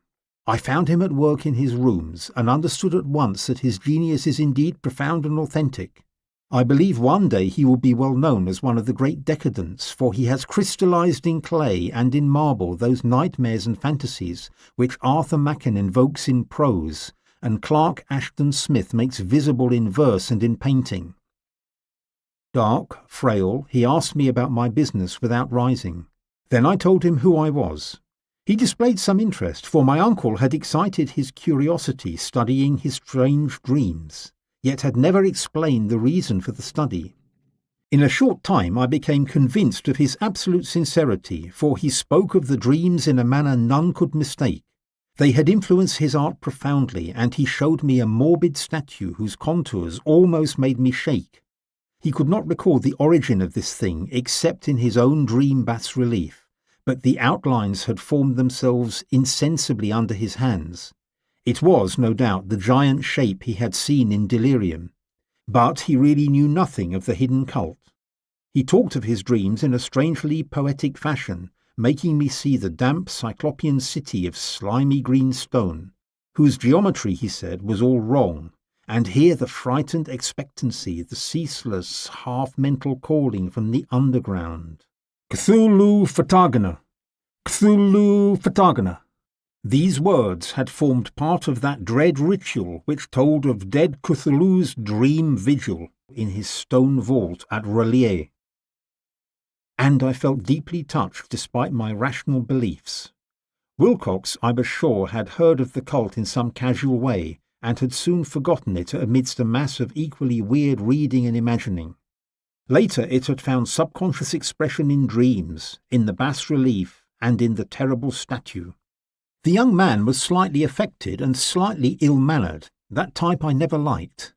I found him at work in his rooms and understood at once that his genius is indeed profound and authentic. I believe one day he will be well known as one of the great decadents, for he has crystallized in clay and in marble those nightmares and fantasies which Arthur Machen invokes in prose, and Clark Ashton Smith makes visible in verse and in painting. Dark, frail, he asked me about my business without rising. Then I told him who I was. He displayed some interest, for my uncle had excited his curiosity studying his strange dreams, yet had never explained the reason for the study. In a short time I became convinced of his absolute sincerity, for he spoke of the dreams in a manner none could mistake. They had influenced his art profoundly, and he showed me a morbid statue whose contours almost made me shake. He could not recall the origin of this thing except in his own dream bas-relief. But the outlines had formed themselves insensibly under his hands. It was, no doubt, the giant shape he had seen in delirium. But he really knew nothing of the hidden cult. He talked of his dreams in a strangely poetic fashion, making me see the damp cyclopean city of slimy green stone, whose geometry, he said, was all wrong, and hear the frightened expectancy, the ceaseless, half-mental calling from the underground. Cthulhu Fatagana! Cthulhu Fatagana! These words had formed part of that dread ritual which told of dead Cthulhu's dream vigil in his stone vault at Relier. And I felt deeply touched despite my rational beliefs. Wilcox, I was sure, had heard of the cult in some casual way, and had soon forgotten it amidst a mass of equally weird reading and imagining. Later it had found subconscious expression in dreams, in the bas-relief, and in the terrible statue. The young man was slightly affected and slightly ill-mannered, that type I never liked.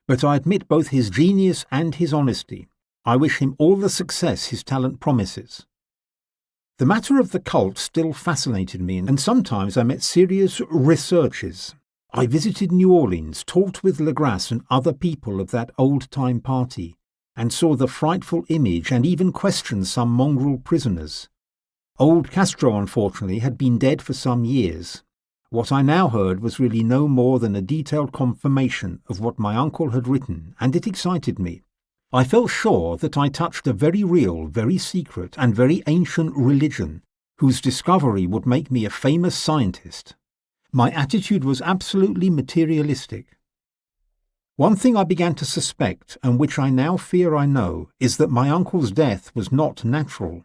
But I admit both his genius and his honesty. I wish him all the success his talent promises. The matter of the cult still fascinated me, and sometimes I met serious researchers. I visited New Orleans, talked with Legras and other people of that old-time party, and saw the frightful image and even questioned some mongrel prisoners. Old Castro, unfortunately, had been dead for some years. What I now heard was really no more than a detailed confirmation of what my uncle had written, and it excited me. I felt sure that I touched a very real, very secret, and very ancient religion, whose discovery would make me a famous scientist. My attitude was absolutely materialistic. One thing I began to suspect, and which I now fear I know, is that my uncle's death was not natural.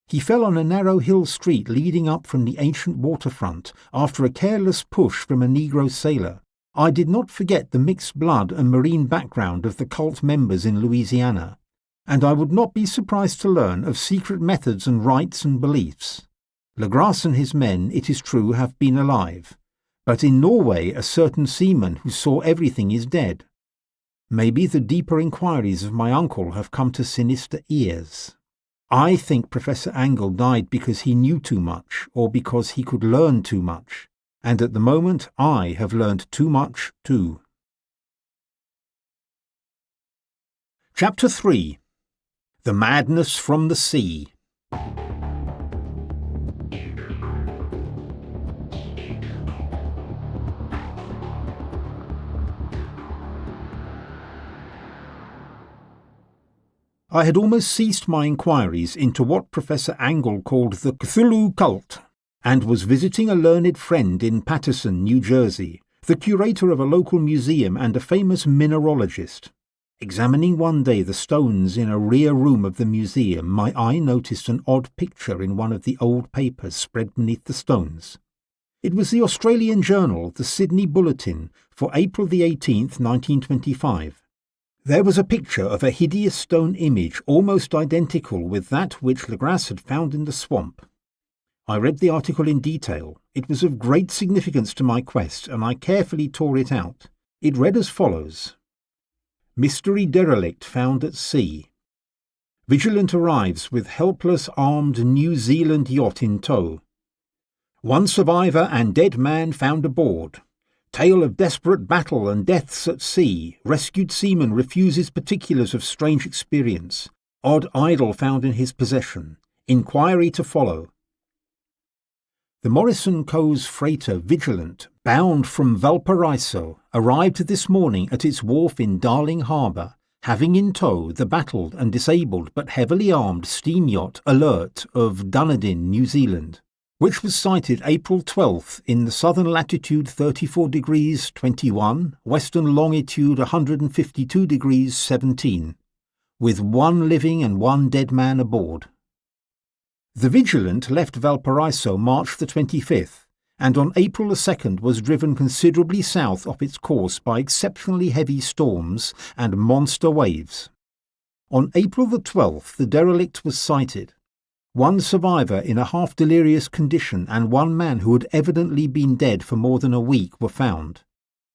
He fell on a narrow hill street leading up from the ancient waterfront after a careless push from a Negro sailor. I did not forget the mixed blood and marine background of the cult members in Louisiana, and I would not be surprised to learn of secret methods and rites and beliefs. Legras and his men, it is true, have been alive, but in Norway a certain seaman who saw everything is dead. Maybe the deeper inquiries of my uncle have come to sinister ears. I think Professor Angle died because he knew too much, or because he could learn too much, and at the moment I have learned too much too. Chapter 3. The Madness from the Sea. I had almost ceased my inquiries into what Professor Angle called the Cthulhu cult, and was visiting a learned friend in Paterson, New Jersey, the curator of a local museum and a famous mineralogist. Examining one day the stones in a rear room of the museum, my eye noticed an odd picture in one of the old papers spread beneath the stones. It was the Australian journal, the Sydney Bulletin, for April the 18th, 1925. There was a picture of a hideous stone image almost identical with that which Legras had found in the swamp. I read the article in detail. It was of great significance to my quest, and I carefully tore it out. It read as follows. Mystery derelict found at sea. Vigilant arrives with helpless armed New Zealand yacht in tow. One survivor and dead man found aboard. Tale of desperate battle and deaths at sea. Rescued seaman refuses particulars of strange experience. Odd idol found in his possession. Inquiry to follow. The Morrison Co's freighter Vigilant, bound from Valparaiso, arrived this morning at its wharf in Darling Harbour, having in tow the battled and disabled but heavily armed steam yacht Alert of Dunedin, New Zealand, which was sighted April 12th in the southern latitude 34 degrees 21, western longitude 152 degrees 17, with one living and one dead man aboard. The Vigilant left Valparaiso March the 25th, and on April the 2nd was driven considerably south off its course by exceptionally heavy storms and monster waves. On April the 12th the derelict was sighted. One survivor in a half-delirious condition and one man who had evidently been dead for more than a week were found.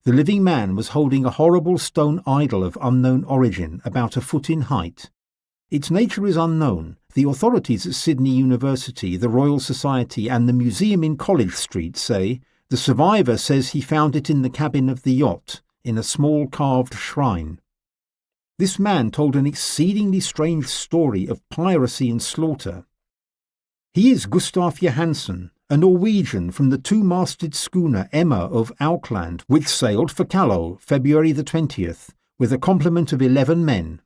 The living man was holding a horrible stone idol of unknown origin, about a foot in height. Its nature is unknown. The authorities at Sydney University, the Royal Society and the museum in College Street say the survivor says he found it in the cabin of the yacht, in a small carved shrine. This man told an exceedingly strange story of piracy and slaughter. He is Gustaf Johansen, a Norwegian from the two-masted schooner Emma of Auckland, which sailed for Callao, February the 20th, with a complement of 11 men.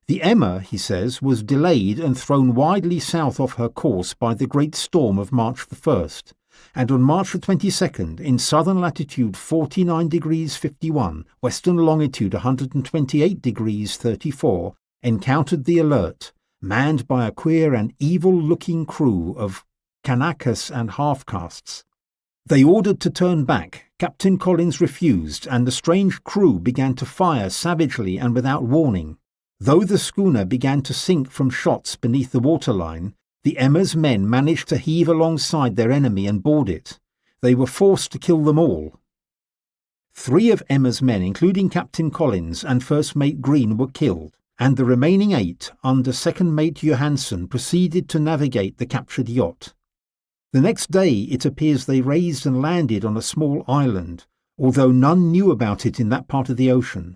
The Emma, he says, was delayed and thrown widely south off her course by the great storm of March the 1st, and on March the 22nd, in southern latitude 49 degrees 51, western longitude 128 degrees 34, encountered the Alert, manned by a queer and evil-looking crew of Kanakas and half-castes. They ordered to turn back. Captain Collins refused, and the strange crew began to fire savagely and without warning. Though the schooner began to sink from shots beneath the waterline, the Emma's men managed to heave alongside their enemy and board it. They were forced to kill them all. 3 of Emma's men, including Captain Collins and First Mate Green, were killed, and the remaining 8, under Second Mate Johansen, proceeded to navigate the captured yacht. The next day it appears they raised and landed on a small island, although none knew about it in that part of the ocean.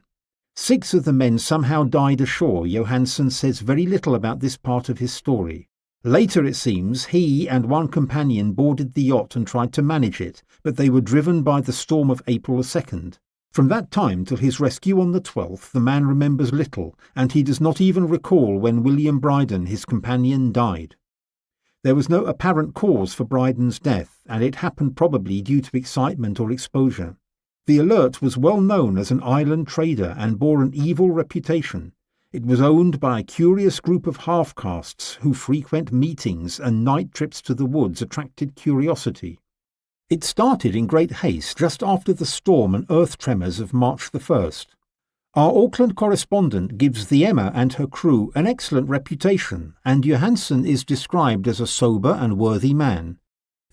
6 of the men somehow died ashore. Johansen says very little about this part of his story. Later, it seems, he and one companion boarded the yacht and tried to manage it, but they were driven by the storm of April 2nd. From that time till his rescue on the 12th, the man remembers little, and he does not even recall when William Bryden, his companion, died. There was no apparent cause for Bryden's death, and it happened probably due to excitement or exposure. The Alert was well known as an island trader and bore an evil reputation. It was owned by a curious group of half-castes who frequent meetings, and night trips to the woods attracted curiosity. It started in great haste just after the storm and earth tremors of March the 1st. Our Auckland correspondent gives the Emma and her crew an excellent reputation, and Johansen is described as a sober and worthy man.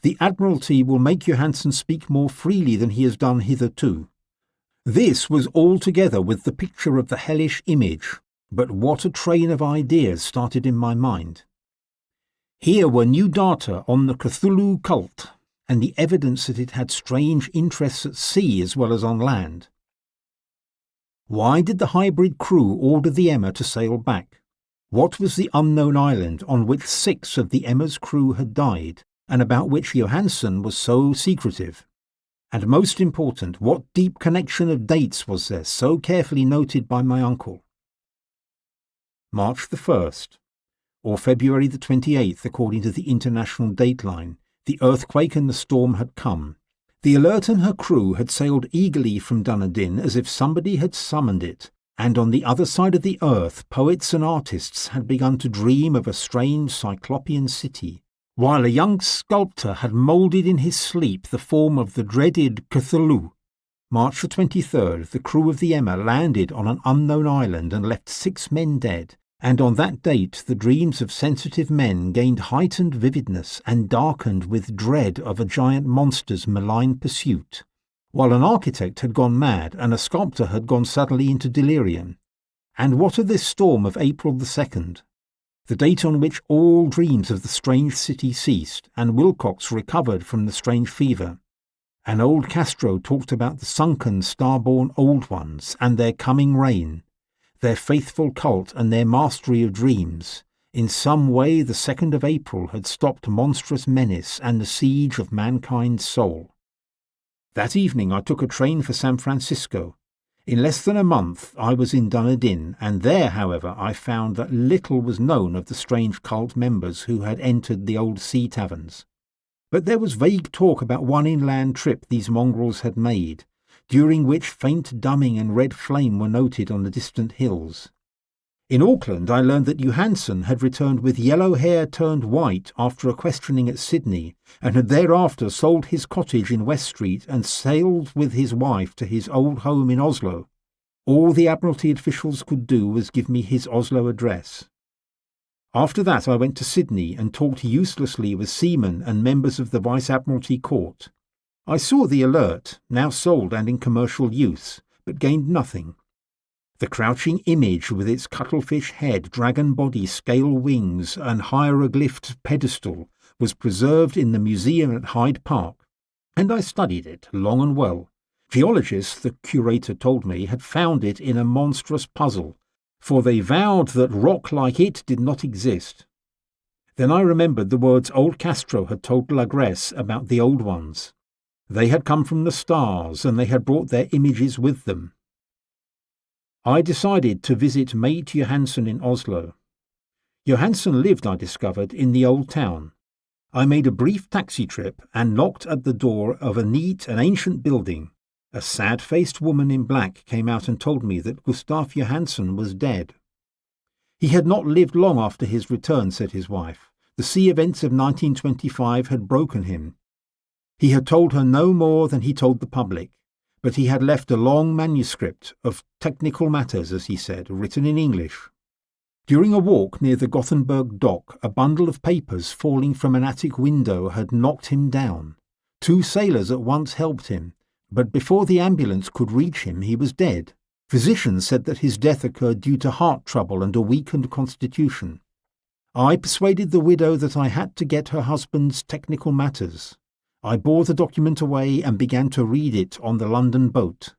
The Admiralty will make Johansen speak more freely than he has done hitherto. This was altogether with the picture of the hellish image, but what a train of ideas started in my mind. Here were new data on the Cthulhu cult, and the evidence that it had strange interests at sea as well as on land. Why did the hybrid crew order the Emma to sail back? What was the unknown island on which 6 of the Emma's crew had died, and about which Johansen was so secretive? And most important, what deep connection of dates was there so carefully noted by my uncle? March the 1st, or February the 28th, according to the international dateline. The earthquake and the storm had come. The Alert and her crew had sailed eagerly from Dunedin as if somebody had summoned it, and on the other side of the earth poets and artists had begun to dream of a strange cyclopean city, while a young sculptor had moulded in his sleep the form of the dreaded Cthulhu. March the 23rd, the crew of the Emma landed on an unknown island and left 6 men dead, and on that date the dreams of sensitive men gained heightened vividness and darkened with dread of a giant monster's malign pursuit, while an architect had gone mad and a sculptor had gone suddenly into delirium. And what of this storm of April the 2nd? The date on which all dreams of the strange city ceased, and Wilcox recovered from the strange fever. And old Castro talked about the sunken star-born old ones and their coming reign, their faithful cult and their mastery of dreams. In some way the 2nd of April had stopped monstrous menace and the siege of mankind's soul. That evening I took a train for San Francisco. In less than a month I was in Dunedin, and there, however, I found that little was known of the strange cult members who had entered the old sea taverns. But there was vague talk about one inland trip these mongrels had made, during which faint dumming and red flame were noted on the distant hills. In Auckland I learned that Johansen had returned with yellow hair turned white after a questioning at Sydney, and had thereafter sold his cottage in West Street and sailed with his wife to his old home in Oslo. All the Admiralty officials could do was give me his Oslo address. After that I went to Sydney and talked uselessly with seamen and members of the Vice-Admiralty Court. I saw the Alert, now sold and in commercial use, but gained nothing. The crouching image with its cuttlefish head, dragon body, scale wings, and hieroglyphed pedestal was preserved in the museum at Hyde Park, and I studied it long and well. Geologists, the curator told me, had found it in a monstrous puzzle, for they vowed that rock like it did not exist. Then I remembered the words old Castro had told Lagresse about the old ones. They had come from the stars, and they had brought their images with them. I decided to visit mate Johansen in Oslo. Johansen lived, I discovered, in the old town. I made a brief taxi trip and knocked at the door of a neat and ancient building. A sad-faced woman in black came out and told me that Gustav Johansen was dead. He had not lived long after his return, said his wife. The sea events of 1925 had broken him. He had told her no more than he told the public, but he had left a long manuscript of technical matters, as he said, written in English. During a walk near the Gothenburg dock, a bundle of papers falling from an attic window had knocked him down. 2 sailors at once helped him, but before the ambulance could reach him, he was dead. Physicians said that his death occurred due to heart trouble and a weakened constitution. I persuaded the widow that I had to get her husband's technical matters. I bore the document away and began to read it on the London boat.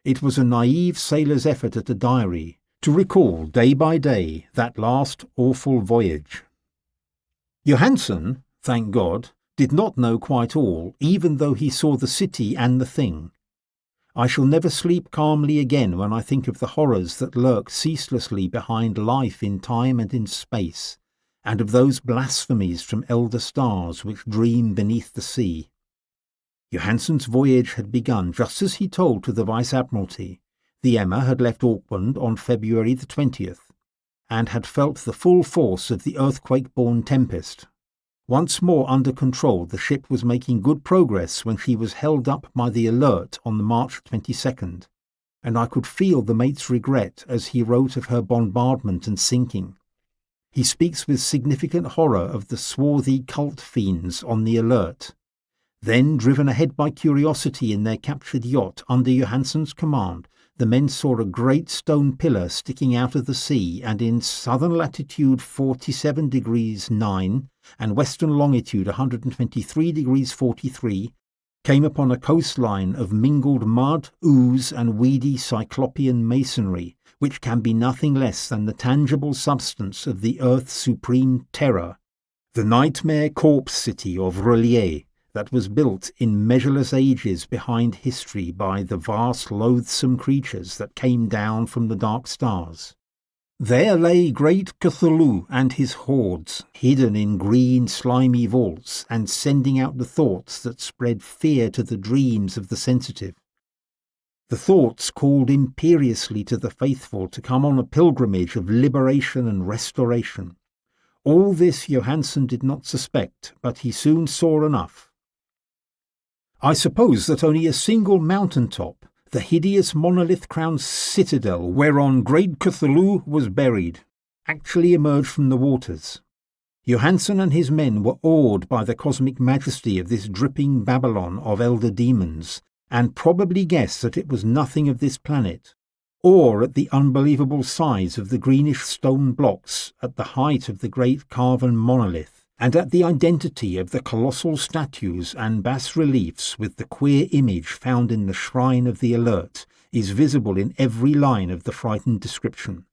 It was a naive sailor's effort at a diary, to recall day by day that last awful voyage. Johansen, thank God, did not know quite all, even though he saw the city and the thing. I shall never sleep calmly again when I think of the horrors that lurk ceaselessly behind life in time and in space, and of those blasphemies from elder stars which dream beneath the sea. Johansen's voyage had begun just as he told to the Vice-Admiralty. The Emma had left Auckland on February the 20th, and had felt the full force of the earthquake-born tempest. Once more under control, the ship was making good progress when she was held up by the Alert on the March 22nd, and I could feel the mate's regret as he wrote of her bombardment and sinking. He speaks with significant horror of the swarthy cult fiends on the Alert. Then, driven ahead by curiosity in their captured yacht under Johansen's command, the men saw a great stone pillar sticking out of the sea, and in southern latitude 47 degrees 9 and western longitude 123 degrees 43, came upon a coastline of mingled mud, ooze, and weedy cyclopean masonry, which can be nothing less than the tangible substance of the earth's supreme terror, the nightmare corpse city of Relier, that was built in measureless ages behind history by the vast loathsome creatures that came down from the dark stars. There lay great Cthulhu and his hordes, hidden in green slimy vaults and sending out the thoughts that spread fear to the dreams of the sensitive. The thoughts called imperiously to the faithful to come on a pilgrimage of liberation and restoration. All this Johansen did not suspect, but he soon saw enough. I suppose that only a single mountain-top, the hideous monolith-crowned citadel whereon great Cthulhu was buried, actually emerged from the waters. Johansen and his men were awed by the cosmic majesty of this dripping Babylon of elder demons, and probably guessed that it was nothing of this planet, or at the unbelievable size of the greenish stone blocks at the height of the great carven monolith, and at the identity of the colossal statues and bas-reliefs with the queer image found in the shrine of the alert is visible in every line of the frightened description.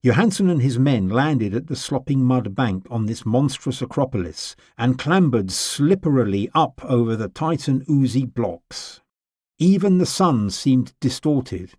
Johansen and his men landed at the slopping mud bank on this monstrous acropolis and clambered slipperily up over the tight and oozy blocks. Even the sun seemed distorted.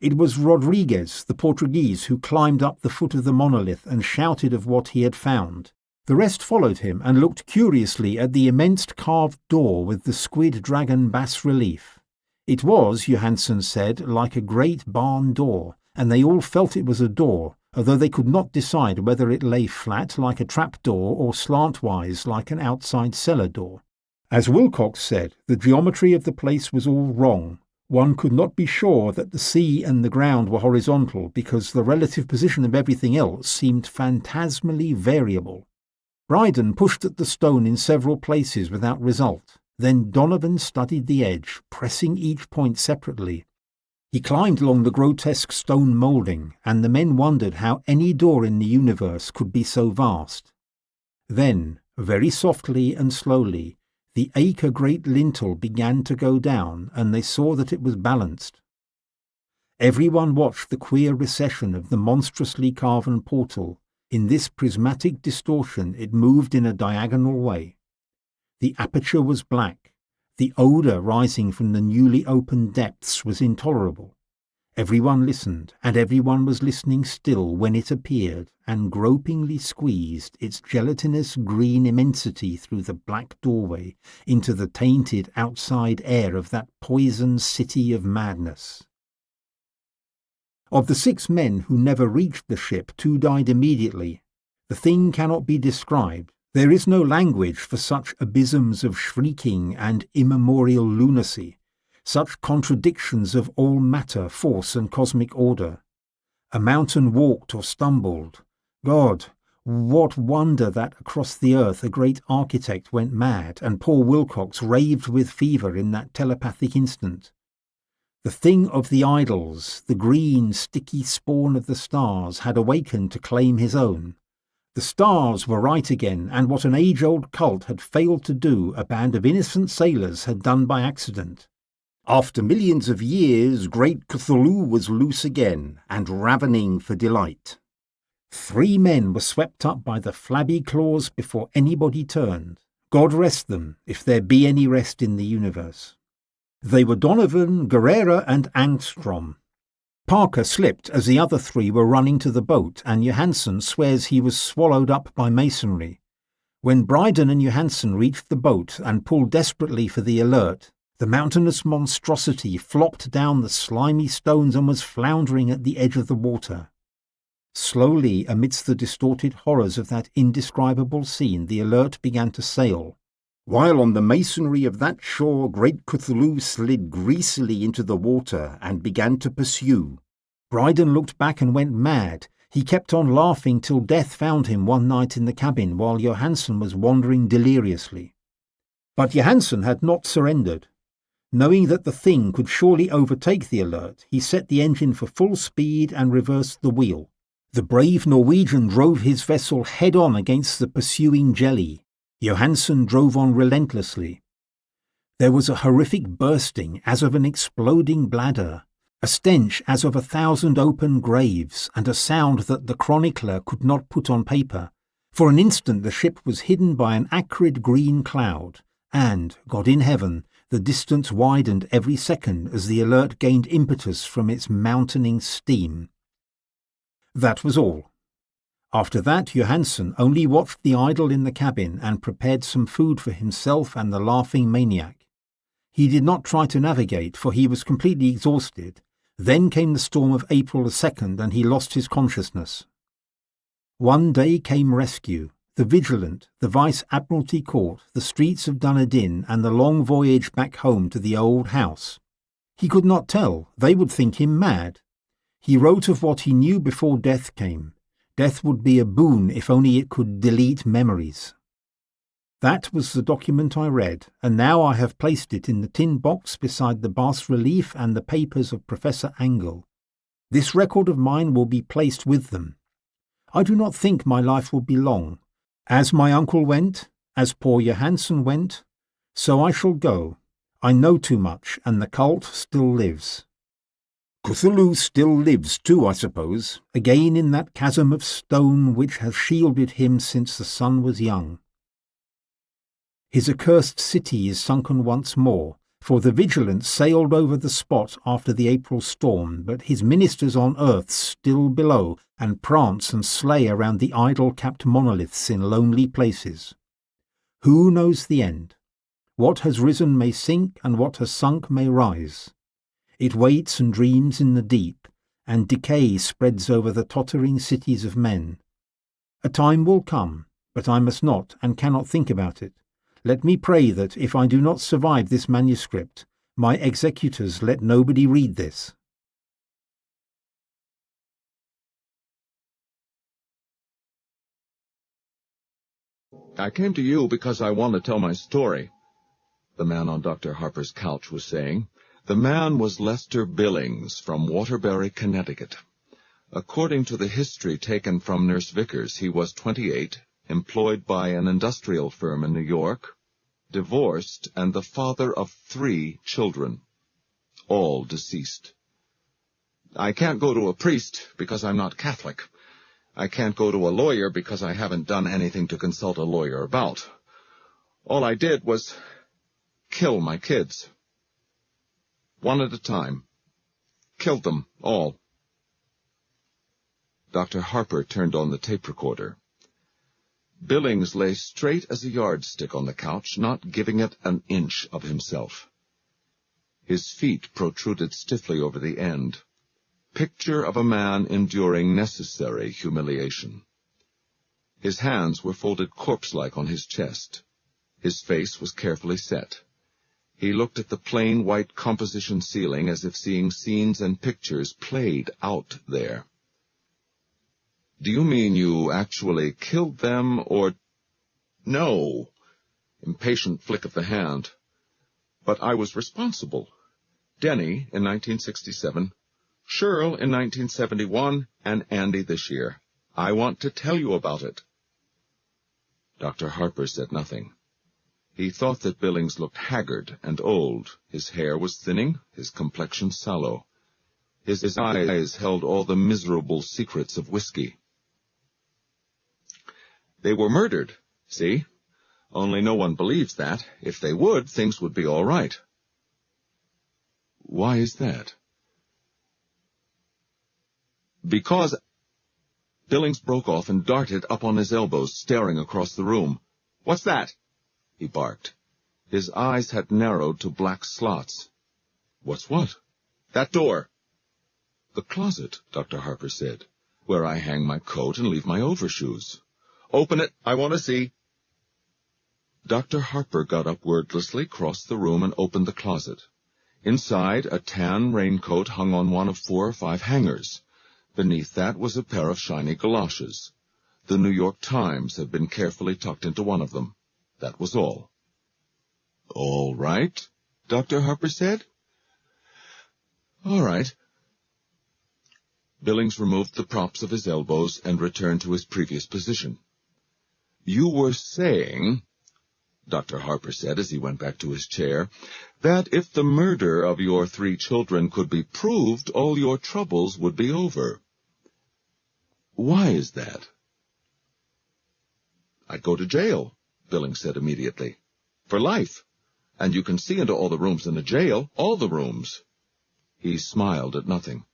It was Rodriguez, the Portuguese, who climbed up the foot of the monolith and shouted of what he had found. The rest followed him and looked curiously at the immense carved door with the squid dragon bas-relief. It was, Johansen said, like a great barn door, and they all felt it was a door, although they could not decide whether it lay flat like a trap-door or slantwise like an outside cellar door. As Wilcox said, the geometry of the place was all wrong. One could not be sure that the sea and the ground were horizontal because the relative position of everything else seemed phantasmally variable. Bryden pushed at the stone in several places without result. Then Donovan studied the edge, pressing each point separately. He climbed along the grotesque stone moulding, and the men wondered how any door in the universe could be so vast. Then, very softly and slowly, the acre-great lintel began to go down, and they saw that it was balanced. Everyone watched the queer recession of the monstrously carven portal. In this prismatic distortion it moved in a diagonal way. The aperture was black. The odour rising from the newly opened depths was intolerable. Everyone listened, and everyone was listening still when it appeared and gropingly squeezed its gelatinous green immensity through the black doorway into the tainted outside air of that poisoned city of madness. Of the 6 men who never reached the ship, 2 died immediately. The thing cannot be described. There is no language for such abysms of shrieking and immemorial lunacy, such contradictions of all matter, force, and cosmic order. A mountain walked or stumbled. God, what wonder that across the earth a great architect went mad, and poor Wilcox raved with fever in that telepathic instant. The thing of the idols, the green, sticky spawn of the stars, had awakened to claim his own. The stars were right again, and what an age-old cult had failed to do, a band of innocent sailors had done by accident. After millions of years, great Cthulhu was loose again, and ravening for delight. 3 men were swept up by the flabby claws before anybody turned. God rest them, if there be any rest in the universe. They were Donovan, Guerrera, and Angstrom. Parker slipped as the other 3 were running to the boat, and Johansen swears he was swallowed up by masonry. When Bryden and Johansen reached the boat and pulled desperately for the alert, the mountainous monstrosity flopped down the slimy stones and was floundering at the edge of the water. Slowly, amidst the distorted horrors of that indescribable scene, the alert began to sail. While on the masonry of that shore great Cthulhu slid greasily into the water and began to pursue. Bryden looked back and went mad. He kept on laughing till death found him one night in the cabin while Johansen was wandering deliriously. But Johansen had not surrendered. Knowing that the thing could surely overtake the alert, he set the engine for full speed and reversed the wheel. The brave Norwegian drove his vessel head-on against the pursuing jelly. Johansen drove on relentlessly. There was a horrific bursting as of an exploding bladder, a stench as of 1,000 open graves, and a sound that the chronicler could not put on paper. For an instant the ship was hidden by an acrid green cloud, and, God in heaven, the distance widened every second as the Alert gained impetus from its mountaining steam. That was all. After that, Johansen only watched the idol in the cabin and prepared some food for himself and the laughing maniac. He did not try to navigate, for he was completely exhausted. Then came the storm of April 2nd, and he lost his consciousness. One day came rescue, the Vigilant, the Vice-Admiralty Court, the streets of Dunedin, and the long voyage back home to the old house. He could not tell. They would think him mad. He wrote of what he knew before death came. Death would be a boon if only it could delete memories. That was the document I read, and now I have placed it in the tin box beside the bas-relief and the papers of Professor Angell. This record of mine will be placed with them. I do not think my life will be long. As my uncle went, as poor Johansen went, so I shall go. I know too much, and the cult still lives. Cthulhu still lives too, I suppose, again in that chasm of stone which has shielded him since the sun was young. His accursed city is sunken once more, for the Vigilant sailed over the spot after the April storm, but his ministers on earth still below, and prance and slay around the idol-capped monoliths in lonely places. Who knows the end? What has risen may sink, and what has sunk may rise. It waits and dreams in the deep, and decay spreads over the tottering cities of men. A time will come, but I must not and cannot think about it. Let me pray that, if I do not survive this manuscript, my executors let nobody read this. I came to you because I want to tell my story, the man on Dr. Harper's couch was saying. The man was Lester Billings from Waterbury, Connecticut. According to the history taken from Nurse Vickers, he was 28, employed by an industrial firm in New York, divorced, and the father of 3 children, all deceased. I can't go to a priest because I'm not Catholic. I can't go to a lawyer because I haven't done anything to consult a lawyer about. All I did was kill my kids. One at a time. Killed them all. Dr. Harper turned on the tape recorder. Billings lay straight as a yardstick on the couch, not giving it an inch of himself. His feet protruded stiffly over the end. Picture of a man enduring necessary humiliation. His hands were folded corpse-like on his chest. His face was carefully set. He looked at the plain white composition ceiling as if seeing scenes and pictures played out there. Do you mean you actually killed them, or— No. Impatient flick of the hand. But I was responsible. Denny in 1967, Shirl in 1971, and Andy this year. I want to tell you about it. Dr. Harper said nothing. He thought that Billings looked haggard and old. His hair was thinning, his complexion sallow. His eyes held all the miserable secrets of whiskey. They were murdered, see? Only no one believes that. If they would, things would be all right. Why is that? Because— Billings broke off and darted up on his elbows, staring across the room. What's that? He barked. His eyes had narrowed to black slots. What's what? That door. The closet, Dr. Harper said, where I hang my coat and leave my overshoes. Open it. I want to see. Dr. Harper got up wordlessly, crossed the room, and opened the closet. Inside, a tan raincoat hung on one of 4 or 5 hangers. Beneath that was a pair of shiny galoshes. The New York Times had been carefully tucked into one of them. That was all. All right, Dr. Harper said. All right. Billings removed the props of his elbows and returned to his previous position. You were saying— Dr. Harper said as he went back to his chair, that if the murder of your 3 children could be proved, all your troubles would be over. Why is that? I'd go to jail, Billings said immediately. For life. And you can see into all the rooms in the jail, all the rooms. He smiled at nothing.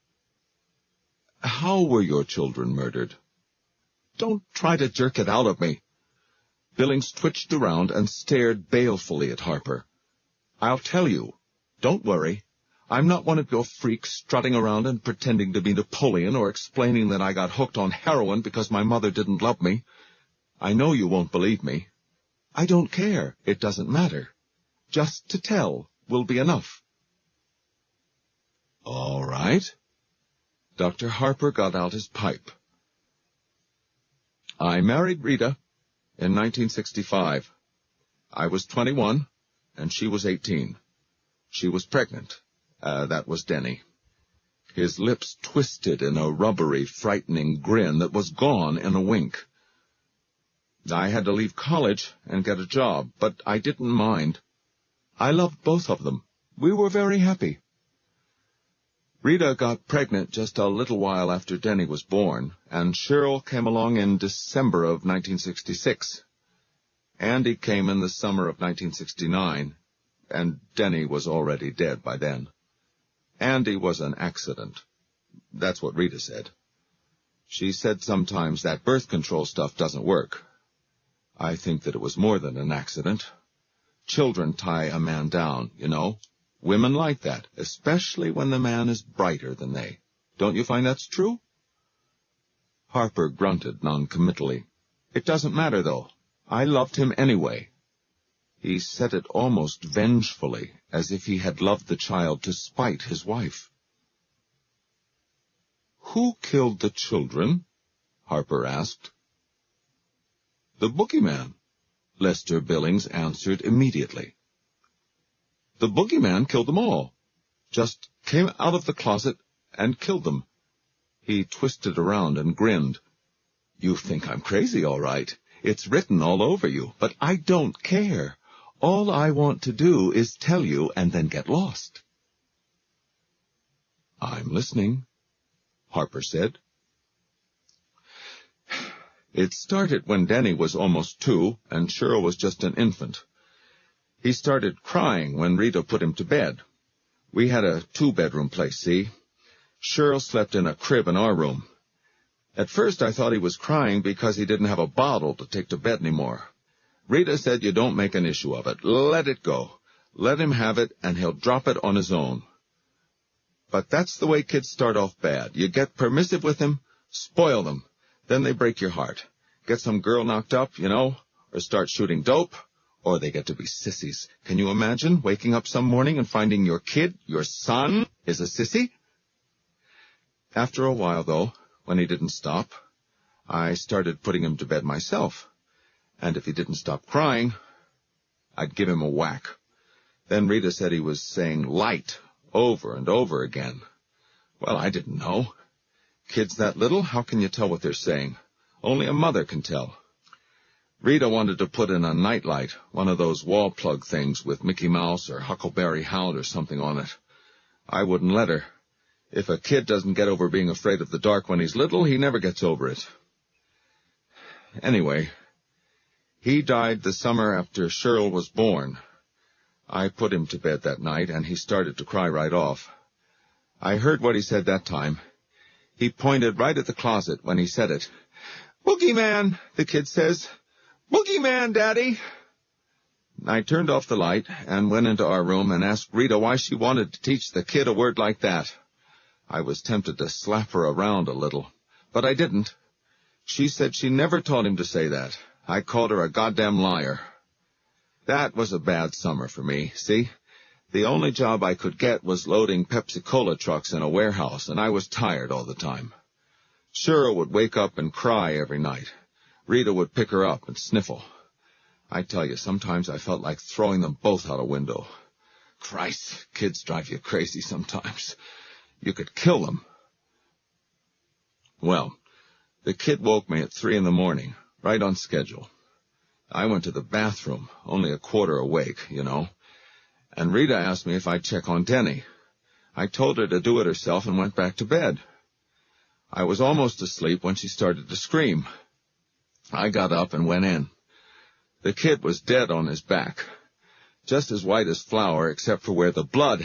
How were your children murdered? Don't try to jerk it out of me. Billings twitched around and stared balefully at Harper. I'll tell you. Don't worry. I'm not one of your freaks strutting around and pretending to be Napoleon or explaining that I got hooked on heroin because my mother didn't love me. I know you won't believe me. I don't care. It doesn't matter. Just to tell will be enough. All right. Dr. Harper got out his pipe. I married Rita in 1965. I was 21, and she was 18. She was pregnant. That was Denny. His lips twisted in a rubbery, frightening grin that was gone in a wink. I had to leave college and get a job, but I didn't mind. I loved both of them. We were very happy. Rita got pregnant just a little while after Denny was born, and Cheryl came along in December of 1966. Andy came in the summer of 1969, and Denny was already dead by then. Andy was an accident. That's what Rita said. She said sometimes that birth control stuff doesn't work. I think that it was more than an accident. Children tie a man down, you know. Women like that, especially when the man is brighter than they. Don't you find that's true? Harper grunted noncommittally. It doesn't matter, though. I loved him anyway. He said it almost vengefully, as if he had loved the child to spite his wife. Who killed the children? Harper asked. The boogeyman, Lester Billings answered immediately. The boogeyman killed them all. Just came out of the closet and killed them. He twisted around and grinned. You think I'm crazy, all right. It's written all over you, but I don't care. All I want to do is tell you and then get lost. I'm listening, Harper said. It started when Denny was almost 2 and Cheryl was just an infant. He started crying when Rita put him to bed. We had a 2-bedroom place, see? Cheryl slept in a crib in our room. At first I thought he was crying because he didn't have a bottle to take to bed anymore. Rita said you don't make an issue of it. Let it go. Let him have it and he'll drop it on his own. But that's the way kids start off bad. You get permissive with them, spoil them. Then they break your heart. Get some girl knocked up, you know, or start shooting dope, or they get to be sissies. Can you imagine waking up some morning and finding your kid, your son, is a sissy? After a while, though, when he didn't stop, I started putting him to bed myself. And if he didn't stop crying, I'd give him a whack. Then Rita said he was saying light over and over again. Well, I didn't know. Kids that little, how can you tell what they're saying? Only a mother can tell. Rita wanted to put in a nightlight, one of those wall plug things with Mickey Mouse or Huckleberry Hound or something on it. I wouldn't let her. If a kid doesn't get over being afraid of the dark when he's little, he never gets over it. Anyway, he died the summer after Cheryl was born. I put him to bed that night, and he started to cry right off. I heard what he said that time. He pointed right at the closet when he said it. "Boogeyman," the kid says. "Boogeyman, Daddy." I turned off the light and went into our room and asked Rita why she wanted to teach the kid a word like that. I was tempted to slap her around a little, but I didn't. She said she never taught him to say that. I called her a goddamn liar. That was a bad summer for me, see? The only job I could get was loading Pepsi-Cola trucks in a warehouse, and I was tired all the time. Cheryl would wake up and cry every night. Rita would pick her up and sniffle. I tell you, sometimes I felt like throwing them both out a window. Christ, kids drive you crazy sometimes. You could kill them. Well, the kid woke me at 3 in the morning, right on schedule. I went to the bathroom, only a quarter awake, you know, and Rita asked me if I'd check on Denny. I told her to do it herself and went back to bed. I was almost asleep when she started to scream. I got up and went in. The kid was dead on his back, just as white as flour, except for where the blood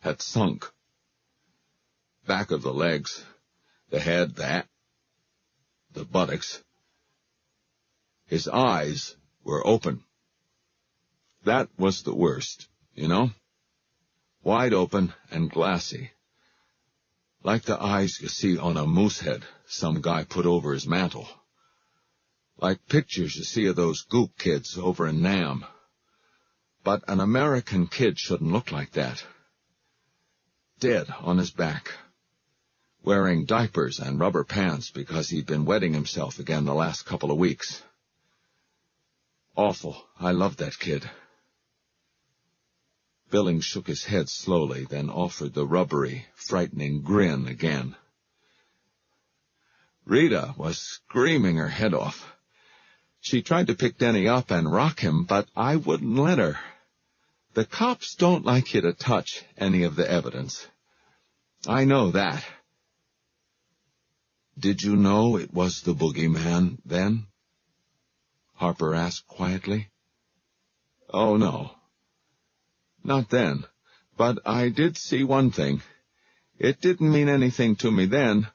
had sunk. Back of the legs, the head, the buttocks. His eyes were open. That was the worst, you know? Wide open and glassy. Like the eyes you see on a moose head some guy put over his mantle. Like pictures you see of those gook kids over in Nam. But an American kid shouldn't look like that. Dead on his back. Wearing diapers and rubber pants because he'd been wetting himself again the last couple of weeks. Awful. I loved that kid. Billings shook his head slowly, then offered the rubbery, frightening grin again. Rita was screaming her head off. She tried to pick Denny up and rock him, but I wouldn't let her. The cops don't like you to touch any of the evidence. I know that. Did you know it was the boogeyman then? Harper asked quietly. Oh, no. Not then, but I did see one thing. It didn't mean anything to me then,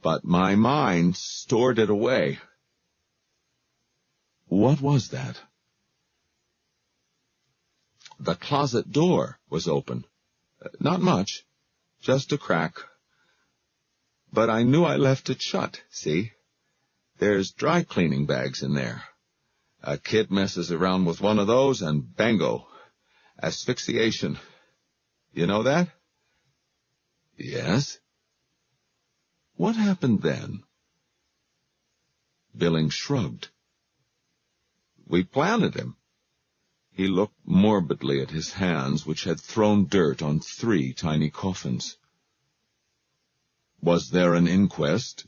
but my mind stored it away. What was that? The closet door was open. Not much, just a crack. But I knew I left it shut, see? There's dry cleaning bags in there. A kid messes around with one of those and bango. Asphyxiation. You know that? Yes. What happened then? Billings shrugged. We planted him. He looked morbidly at his hands, which had thrown dirt on 3 tiny coffins. Was there an inquest?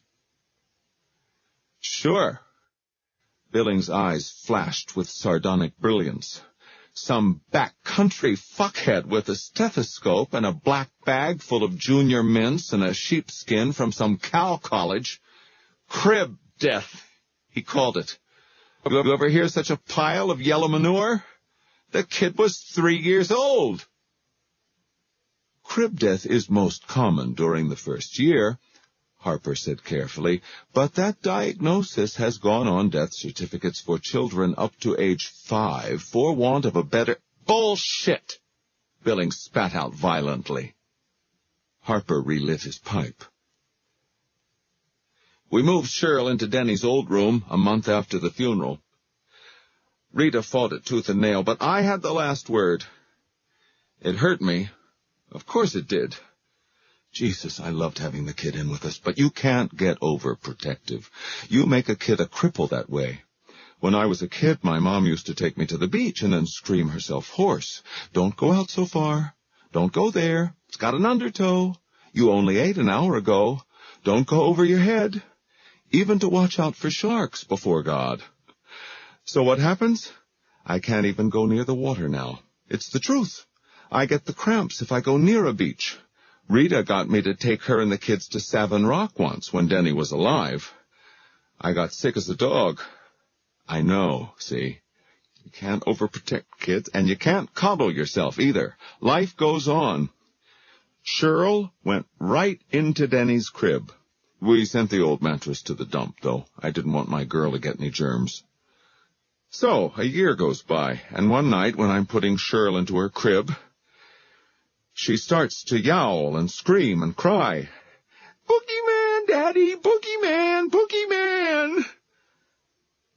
Sure. Billings' eyes flashed with sardonic brilliance. Some backcountry fuckhead with a stethoscope and a black bag full of junior mints and a sheepskin from some cow college. Crib death, he called it. You ever hear such a pile of yellow manure? The kid was 3 years old. Crib death is most common during the first year, Harper said carefully, but that diagnosis has gone on death certificates for children up to age 5 for want of a better— Bullshit! Billings spat out violently. Harper relit his pipe. We moved Cheryl into Denny's old room a month after the funeral. Rita fought it tooth and nail, but I had the last word. It hurt me. Of course it did. Jesus, I loved having the kid in with us, but you can't get overprotective. You make a kid a cripple that way. When I was a kid, my mom used to take me to the beach and then scream herself hoarse. Don't go out so far. Don't go there. It's got an undertow. You only ate an hour ago. Don't go over your head. Even to watch out for sharks before God. So what happens? I can't even go near the water now. It's the truth. I get the cramps if I go near a beach. Rita got me to take her and the kids to Savin Rock once when Denny was alive. I got sick as a dog. I know, see. You can't overprotect kids, and you can't coddle yourself either. Life goes on. Cheryl went right into Denny's crib. We sent the old mattress to the dump, though. I didn't want my girl to get any germs. So, a year goes by, and one night when I'm putting Cheryl into her crib, she starts to yowl and scream and cry. Boogeyman, Daddy! Boogeyman! Boogeyman!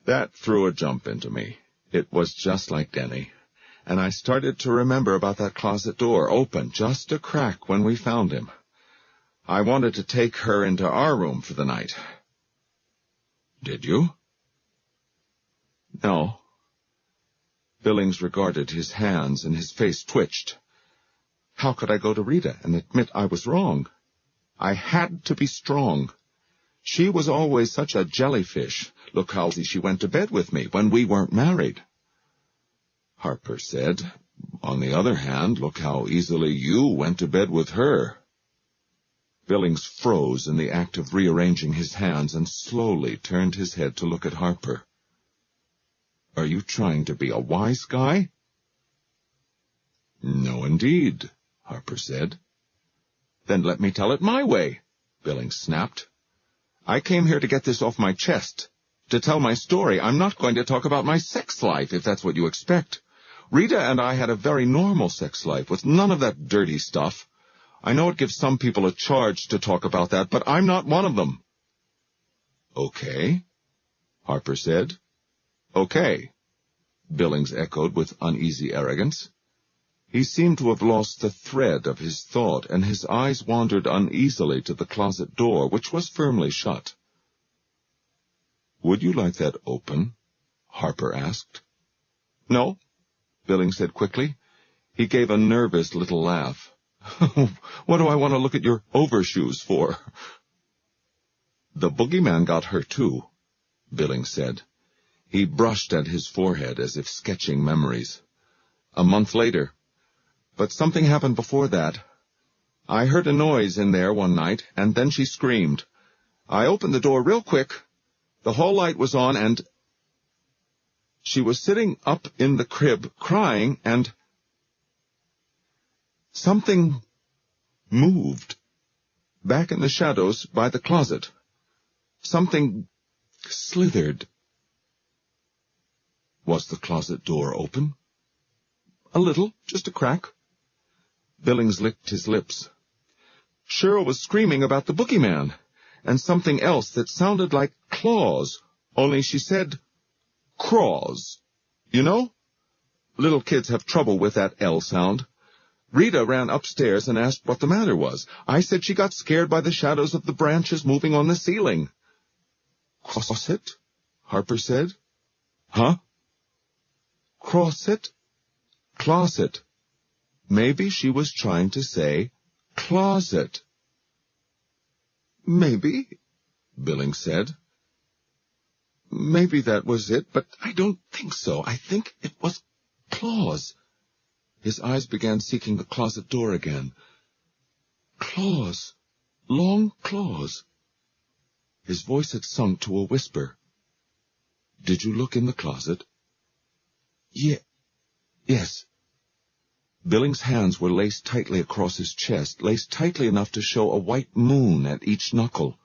That threw a jump into me. It was just like Denny. And I started to remember about that closet door, open just a crack when we found him. I wanted to take her into our room for the night. Did you? No. Billings regarded his hands, and his face twitched. How could I go to Rita and admit I was wrong? I had to be strong. She was always such a jellyfish. Look how easy she went to bed with me when we weren't married. Harper said, on the other hand, look how easily you went to bed with her. Billings froze in the act of rearranging his hands and slowly turned his head to look at Harper. Are you trying to be a wise guy? No, indeed, Harper said. Then let me tell it my way, Billings snapped. I came here to get this off my chest, to tell my story. I'm not going to talk about my sex life, if that's what you expect. Rita and I had a very normal sex life, with none of that dirty stuff. I know it gives some people a charge to talk about that, but I'm not one of them. Okay, Harper said. Okay, Billings echoed with uneasy arrogance. He seemed to have lost the thread of his thought, and his eyes wandered uneasily to the closet door, which was firmly shut. Would you like that open? Harper asked. No, Billings said quickly. He gave a nervous little laugh. What do I want to look at your overshoes for? The boogeyman got her too, Billings said. He brushed at his forehead as if sketching memories. A month later. But something happened before that. I heard a noise in there one night, and then she screamed. I opened the door real quick. The hall light was on, and she was sitting up in the crib, crying, and something moved back in the shadows by the closet. Something slithered. Was the closet door open? A little, just a crack. Billings licked his lips. Cheryl was screaming about the boogeyman, and something else that sounded like claws, only she said craws. You know? Little kids have trouble with that L sound. Rita ran upstairs and asked what the matter was. I said she got scared by the shadows of the branches moving on the ceiling. Closet? Harper said. Huh? Crosset? Closet. Maybe she was trying to say closet. Maybe, Billings said. Maybe that was it, but I don't think so. I think it was claws. His eyes began seeking the closet door again. Claws. Long claws. His voice had sunk to a whisper. Did you look in the closet? Yes. Billings' hands were laced tightly across his chest, laced tightly enough to show a white moon at each knuckle.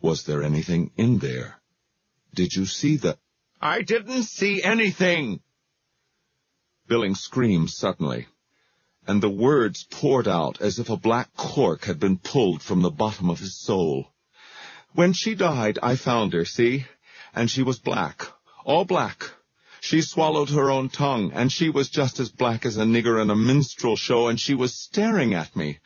Was there anything in there? Did you see the— I didn't see anything! Billings screamed suddenly, and the words poured out as if a black cork had been pulled from the bottom of his soul. When she died, I found her, see? And she was black, all black. She swallowed her own tongue, and she was just as black as a nigger in a minstrel show, and she was staring at me.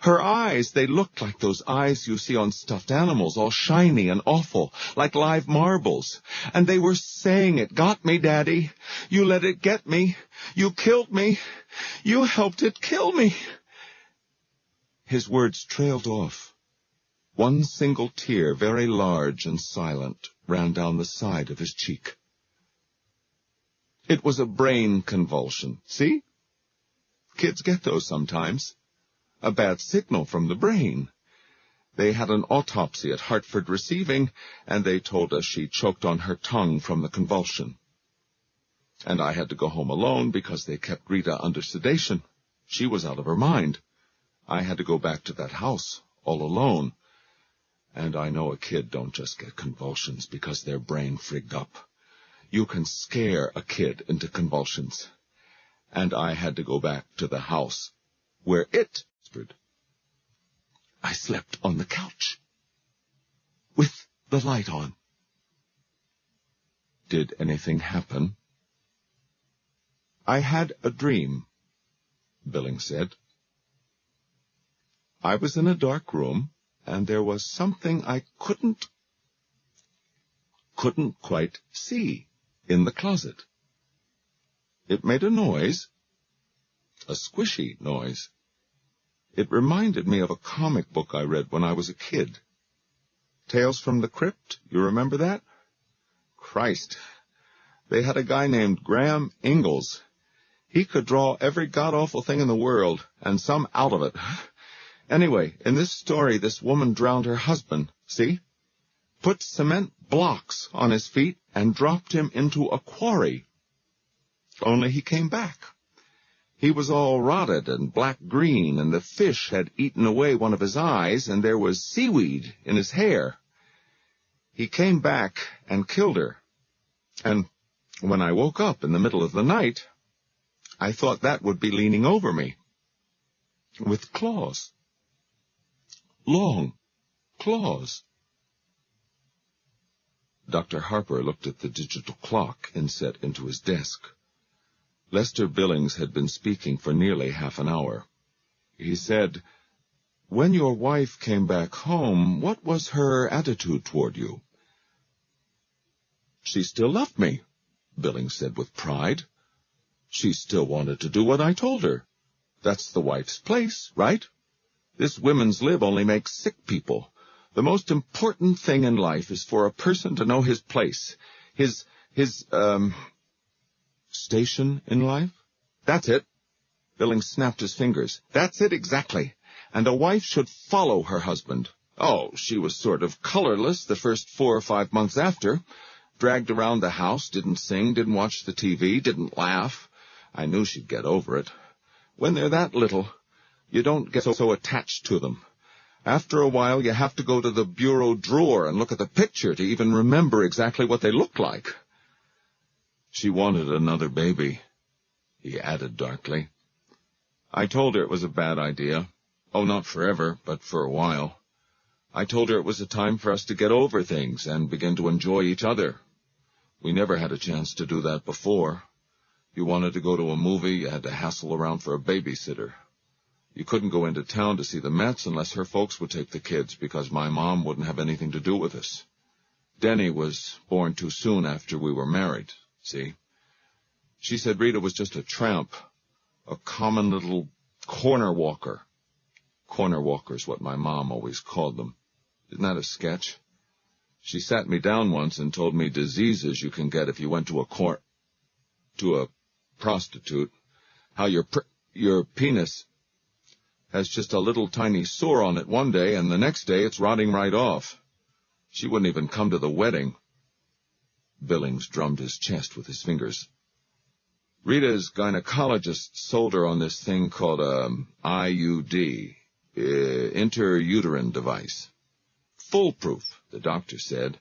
Her eyes, they looked like those eyes you see on stuffed animals, all shiny and awful, like live marbles. And they were saying it, got me, Daddy. You let it get me. You killed me. You helped it kill me. His words trailed off. One single tear, very large and silent, ran down the side of his cheek. It was a brain convulsion, see? Kids get those sometimes. A bad signal from the brain. They had an autopsy at Hartford Receiving, and they told us she choked on her tongue from the convulsion. And I had to go home alone because they kept Rita under sedation. She was out of her mind. I had to go back to that house, all alone. And I know a kid don't just get convulsions because their brain frigged up. You can scare a kid into convulsions. And I had to go back to the house, where it whispered. I slept on the couch, with the light on. Did anything happen? I had a dream, Billings said. I was in a dark room, and there was something I couldn't quite see in the closet. It made a noise, a squishy noise. It reminded me of a comic book I read when I was a kid. Tales from the Crypt, you remember that? Christ, they had a guy named Graham Ingalls. He could draw every god-awful thing in the world, and some out of it. Anyway, in this story, this woman drowned her husband, see? Put cement blocks on his feet and dropped him into a quarry. Only he came back. He was all rotted and black-green, and the fish had eaten away one of his eyes, and there was seaweed in his hair. He came back and killed her. And when I woke up in the middle of the night, I thought that would be leaning over me, with claws. Long claws. Dr. Harper looked at the digital clock inset into his desk. Lester Billings had been speaking for nearly half an hour. He said, "When your wife came back home, what was her attitude toward you?" "She still loved me," Billings said with pride. "She still wanted to do what I told her. That's the wife's place, right? This women's lib only makes sick people. The most important thing in life is for a person to know his place, his station in life. That's it." Billings snapped his fingers. "That's it exactly. And a wife should follow her husband. Oh, she was sort of colorless the first 4 or 5 months after. Dragged around the house, didn't sing, didn't watch the TV, didn't laugh. I knew she'd get over it. When they're that little, you don't get so attached to them. After a while, you have to go to the bureau drawer and look at the picture to even remember exactly what they look like." "She wanted another baby," he added darkly. "I told her it was a bad idea. Oh, not forever, but for a while. I told her it was a time for us to get over things and begin to enjoy each other. We never had a chance to do that before. You wanted to go to a movie, you had to hassle around for a babysitter. You couldn't go into town to see the Mets unless her folks would take the kids, because my mom wouldn't have anything to do with us. Denny was born too soon after we were married, see? She said Rita was just a tramp, a common little corner walker. Corner walker's what my mom always called them. Isn't that a sketch? She sat me down once and told me diseases you can get if you went to a prostitute, how your penis has just a little tiny sore on it one day, and the next day it's rotting right off. She wouldn't even come to the wedding." Billings drummed his chest with his fingers. "Rita's gynecologist sold her on this thing called IUD, intrauterine device. Foolproof, the doctor said.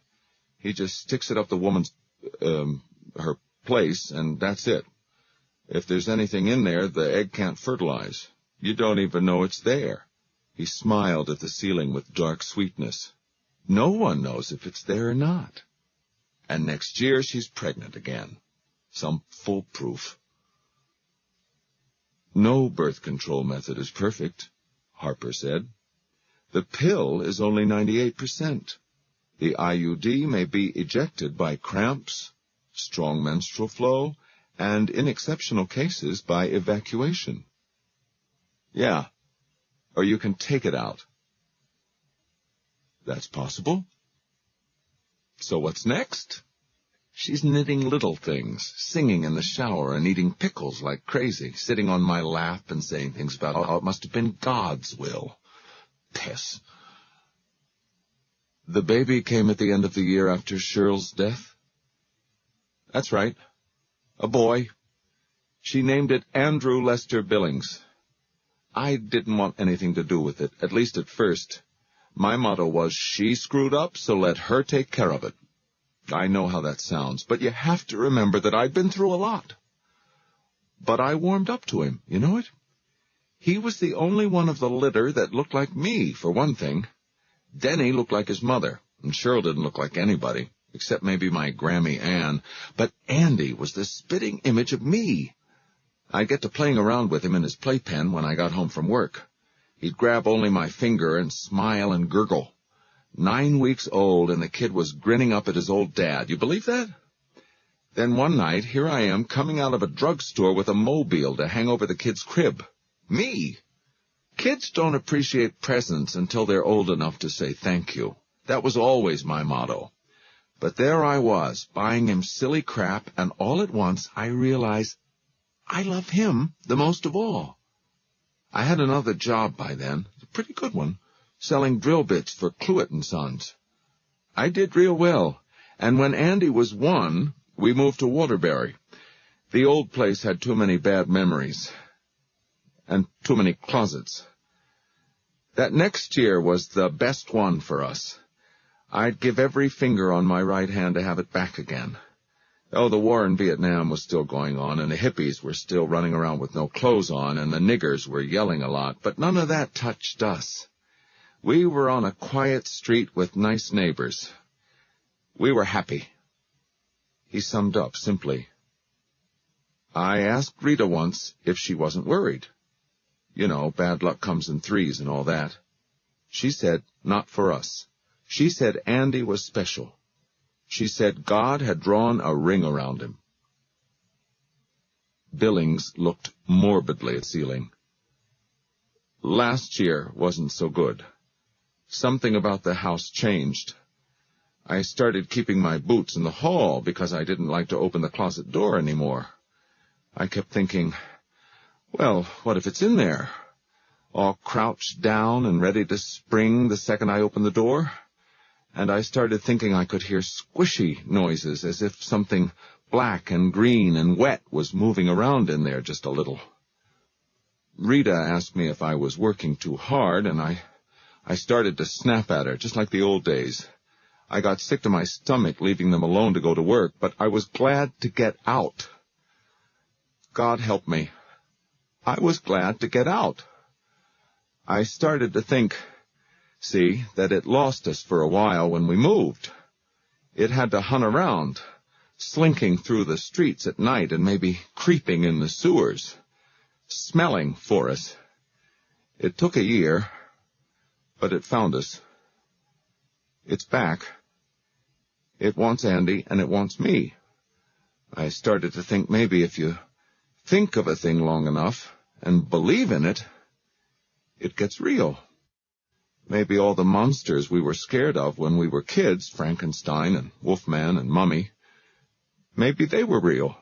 He just sticks it up the woman's, her place, and that's it. If there's anything in there, the egg can't fertilize. You don't even know it's there." He smiled at the ceiling with dark sweetness. "No one knows if it's there or not. And next year she's pregnant again. Some foolproof." "No birth control method is perfect," Harper said. "The pill is only 98%. The IUD may be ejected by cramps, strong menstrual flow, and in exceptional cases by evacuation." "Yeah, or you can take it out." "That's possible." "So what's next?" "She's knitting little things, singing in the shower and eating pickles like crazy, sitting on my lap and saying things about how it must have been God's will. Piss." "The baby came at the end of the year after Shirl's death?" "That's right. A boy. She named it Andrew Lester Billings. I didn't want anything to do with it, at least at first. My motto was, she screwed up, so let her take care of it. I know how that sounds, but you have to remember that I'd been through a lot. But I warmed up to him, you know it? He was the only one of the litter that looked like me, for one thing. Denny looked like his mother, and Cheryl didn't look like anybody, except maybe my Grammy Ann. But Andy was the spitting image of me. I'd get to playing around with him in his playpen when I got home from work. He'd grab only my finger and smile and gurgle. 9 weeks old, and the kid was grinning up at his old dad. You believe that? Then one night, here I am coming out of a drugstore with a mobile to hang over the kid's crib. Me! Kids don't appreciate presents until they're old enough to say thank you. That was always my motto. But there I was, buying him silly crap, and all at once I realized I love him the most of all. I had another job by then, a pretty good one, selling drill bits for Cluett & Sons. I did real well, and when Andy was 1, we moved to Waterbury. The old place had too many bad memories, and too many closets. That next year was the best one for us. I'd give every finger on my right hand to have it back again. Oh, the war in Vietnam was still going on, and the hippies were still running around with no clothes on, and the niggers were yelling a lot, but none of that touched us. We were on a quiet street with nice neighbors. We were happy. He summed up simply. I asked Rita once if she wasn't worried. You know, bad luck comes in threes and all that. She said, not for us. She said Andy was special. She said God had drawn a ring around him. Billings looked morbidly at the ceiling. Last year wasn't so good. Something about the house changed. I started keeping my boots in the hall because I didn't like to open the closet door anymore. I kept thinking, well, what if it's in there? All crouched down and ready to spring the second I opened the door? And I started thinking I could hear squishy noises, as if something black and green and wet was moving around in there just a little. Rita asked me if I was working too hard, and I started to snap at her, just like the old days. I got sick to my stomach leaving them alone to go to work, but I was glad to get out. God help me. I was glad to get out. I started to think, see, that it lost us for a while when we moved. It had to hunt around, slinking through the streets at night and maybe creeping in the sewers, smelling for us. It took a year, but it found us. It's back. It wants Andy, and it wants me. I started to think maybe if you think of a thing long enough and believe in it, it gets real. Maybe all the monsters we were scared of when we were kids, Frankenstein and Wolfman and Mummy, maybe they were real.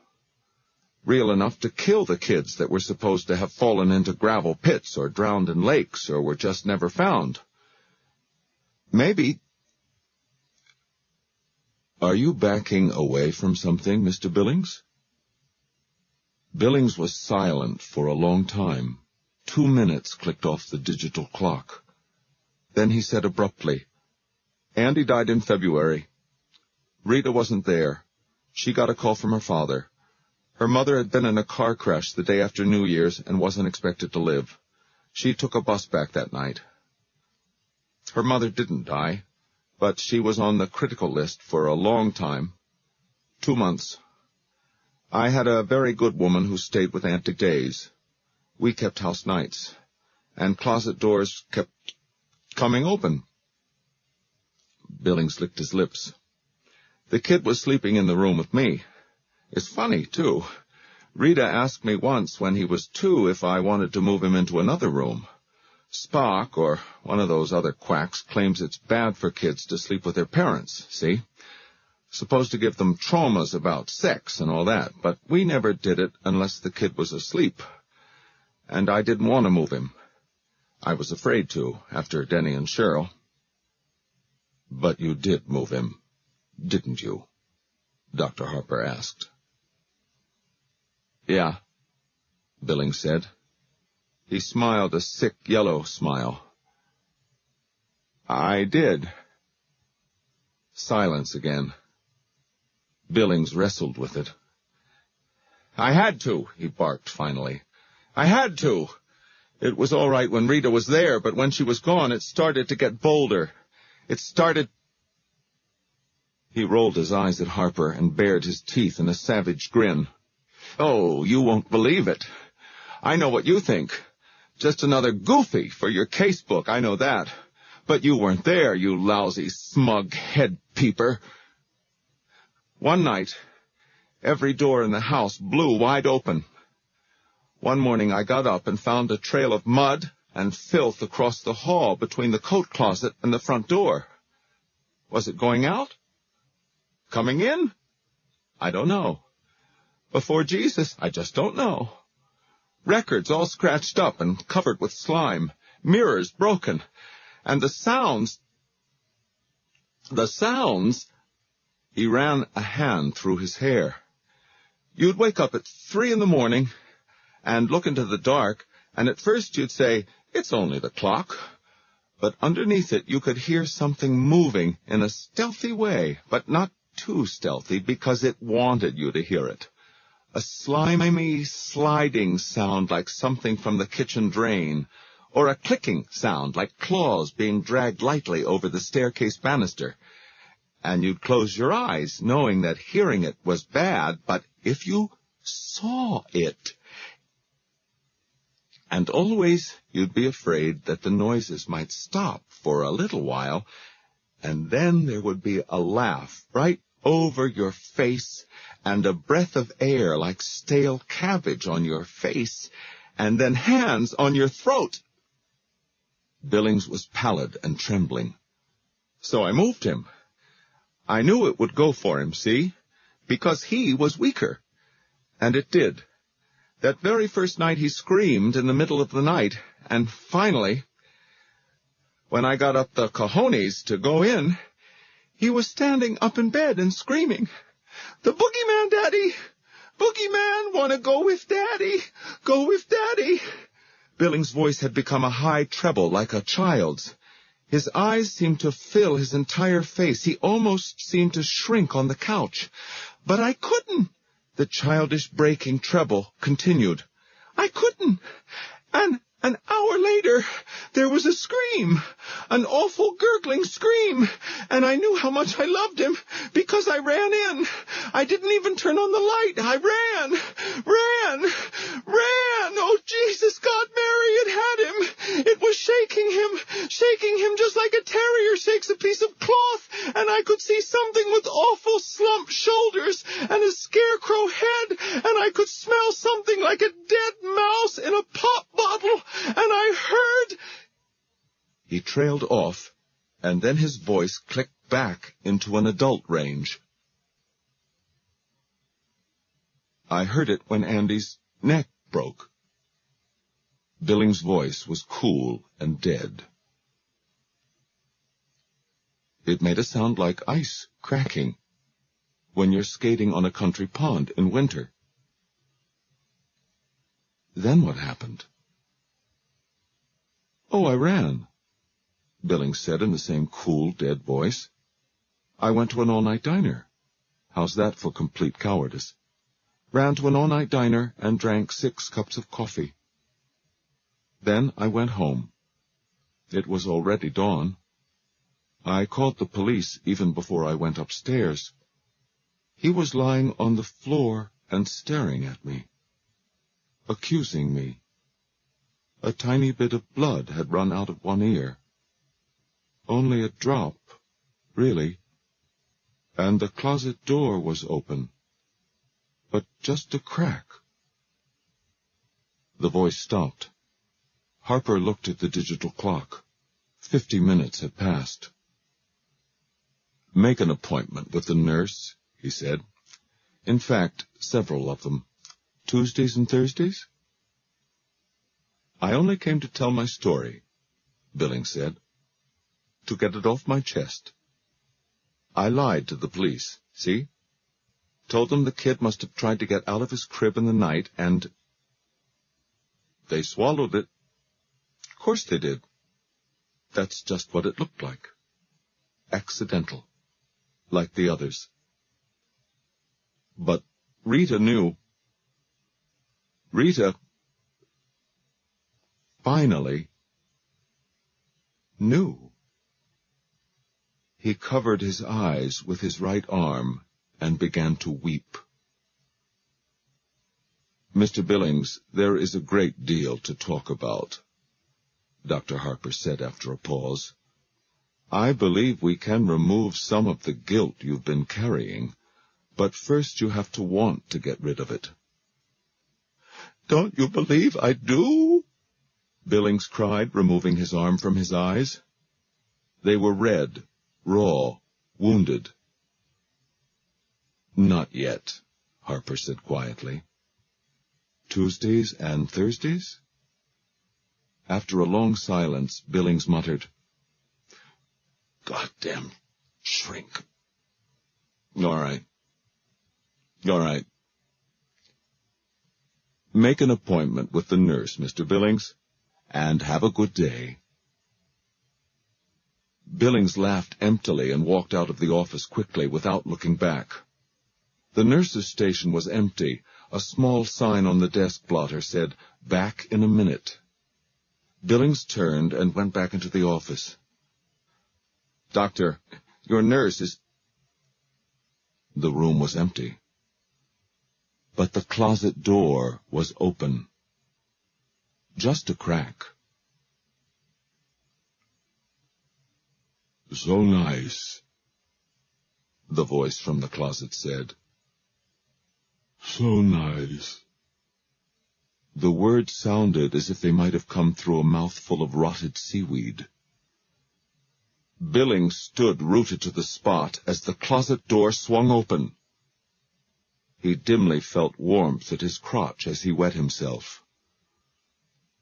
Real enough to kill the kids that were supposed to have fallen into gravel pits or drowned in lakes or were just never found. Maybe... Are you backing away from something, Mr. Billings? Billings was silent for a long time. 2 minutes clicked off the digital clock. Then he said abruptly, Andy died in February. Rita wasn't there. She got a call from her father. Her mother had been in a car crash the day after New Year's and wasn't expected to live. She took a bus back that night. Her mother didn't die, but she was on the critical list for a long time. 2 months. I had a very good woman who stayed with Aunt days. We kept house nights, and closet doors kept coming open. Billings licked his lips. The kid was sleeping in the room with me. It's funny, too. Rita asked me once when he was 2 if I wanted to move him into another room. Spock, or one of those other quacks, claims it's bad for kids to sleep with their parents, see? Supposed to give them traumas about sex and all that, but we never did it unless the kid was asleep. And I didn't want to move him. I was afraid to, after Denny and Cheryl. But you did move him, didn't you? Dr. Harper asked. Yeah, Billings said. He smiled a sick yellow smile. I did. Silence again. Billings wrestled with it. I had to, he barked finally. I had to. It was all right when Rita was there, but when she was gone, it started to get bolder. It started... He rolled his eyes at Harper and bared his teeth in a savage grin. Oh, you won't believe it. I know what you think. Just another goofy for your casebook, I know that. But you weren't there, you lousy, smug head peeper. One night, every door in the house blew wide open. One morning I got up and found a trail of mud and filth across the hall between the coat closet and the front door. Was it going out? Coming in? I don't know. Before Jesus? I just don't know. Records all scratched up and covered with slime, mirrors broken, and the sounds... He ran a hand through his hair. You'd wake up at 3 a.m. and look into the dark, and at first you'd say, "It's only the clock." But underneath it you could hear something moving in a stealthy way, but not too stealthy because it wanted you to hear it. A slimy, sliding sound like something from the kitchen drain, or a clicking sound like claws being dragged lightly over the staircase banister. And you'd close your eyes, knowing that hearing it was bad, but if you saw it... And always you'd be afraid that the noises might stop for a little while, and then there would be a laugh right over your face, and a breath of air like stale cabbage on your face, and then hands on your throat. Billings was pallid and trembling. So I moved him. I knew it would go for him, see? Because he was weaker. And it did. That very first night he screamed in the middle of the night, and finally, when I got up the cojones to go in, he was standing up in bed and screaming, "The boogeyman, Daddy! Boogeyman, want to go with Daddy! Go with Daddy!" Billings' voice had become a high treble like a child's. His eyes seemed to fill his entire face. He almost seemed to shrink on the couch. "But I couldn't," the childish breaking treble continued. "I couldn't. And an hour later, there was a scream, an awful gurgling scream, and I knew how much I loved him because I ran in. I didn't even turn on the light. I ran. Oh, Jesus, God, Mary, it had him. It was shaking him just like a terrier shakes a piece of cloth, and I could see something with awful slumped shoulders and a scarecrow head, and I could smell something like a dead mouse in a pop bottle, and I heard..." He trailed off, and then his voice clicked back into an adult range. "I heard it when Andy's neck broke." Billings' voice was cool and dead. It made a sound like ice cracking when you're skating on a country pond in winter. Then what happened? "Oh, I ran," Billings said in the same cool, dead voice. "I went to an all-night diner. How's that for complete cowardice? Ran to an all-night diner and drank 6 cups of coffee. Then I went home. It was already dawn. I called the police even before I went upstairs. He was lying on the floor and staring at me, accusing me. A tiny bit of blood had run out of one ear. Only a drop, really. And the closet door was open, but just a crack." The voice stopped. Harper looked at the digital clock. 50 minutes had passed. "Make an appointment with the nurse," he said. "In fact, several of them. Tuesdays and Thursdays?" "I only came to tell my story," Billings said. "To get it off my chest. I lied to the police, see? Told them the kid must have tried to get out of his crib in the night, and they swallowed it. Of course they did. That's just what it looked like. Accidental, like the others. But Rita knew. Rita finally knew." He covered his eyes with his right arm and began to weep. "Mr. Billings, there is a great deal to talk about," Dr. Harper said after a pause. "I believe we can remove some of the guilt you've been carrying, but first you have to want to get rid of it." "Don't you believe I do?" Billings cried, removing his arm from his eyes. They were red, raw, Wounded? Not yet, Harper said quietly. Tuesdays and Thursdays? After a long silence, Billings muttered, "Goddamn shrink. All right. All right. Make an appointment with the nurse, Mr. Billings, and have a good day." Billings laughed emptily and walked out of the office quickly without looking back. The nurse's station was empty. A small sign on the desk blotter said, "Back in a minute." Billings turned and went back into the office. "Doctor, your nurse is—" The room was empty. But the closet door was open. Just a crack. "So nice," the voice from the closet said. "So nice." The words sounded as if they might have come through a mouthful of rotted seaweed. Billings stood rooted to the spot as the closet door swung open. He dimly felt warmth at his crotch as he wet himself.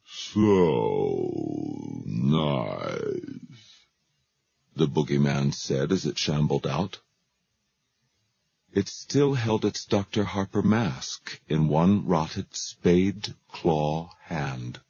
"So nice," the boogeyman said as it shambled out. It still held its Dr. Harper mask in one rotted spade-claw hand.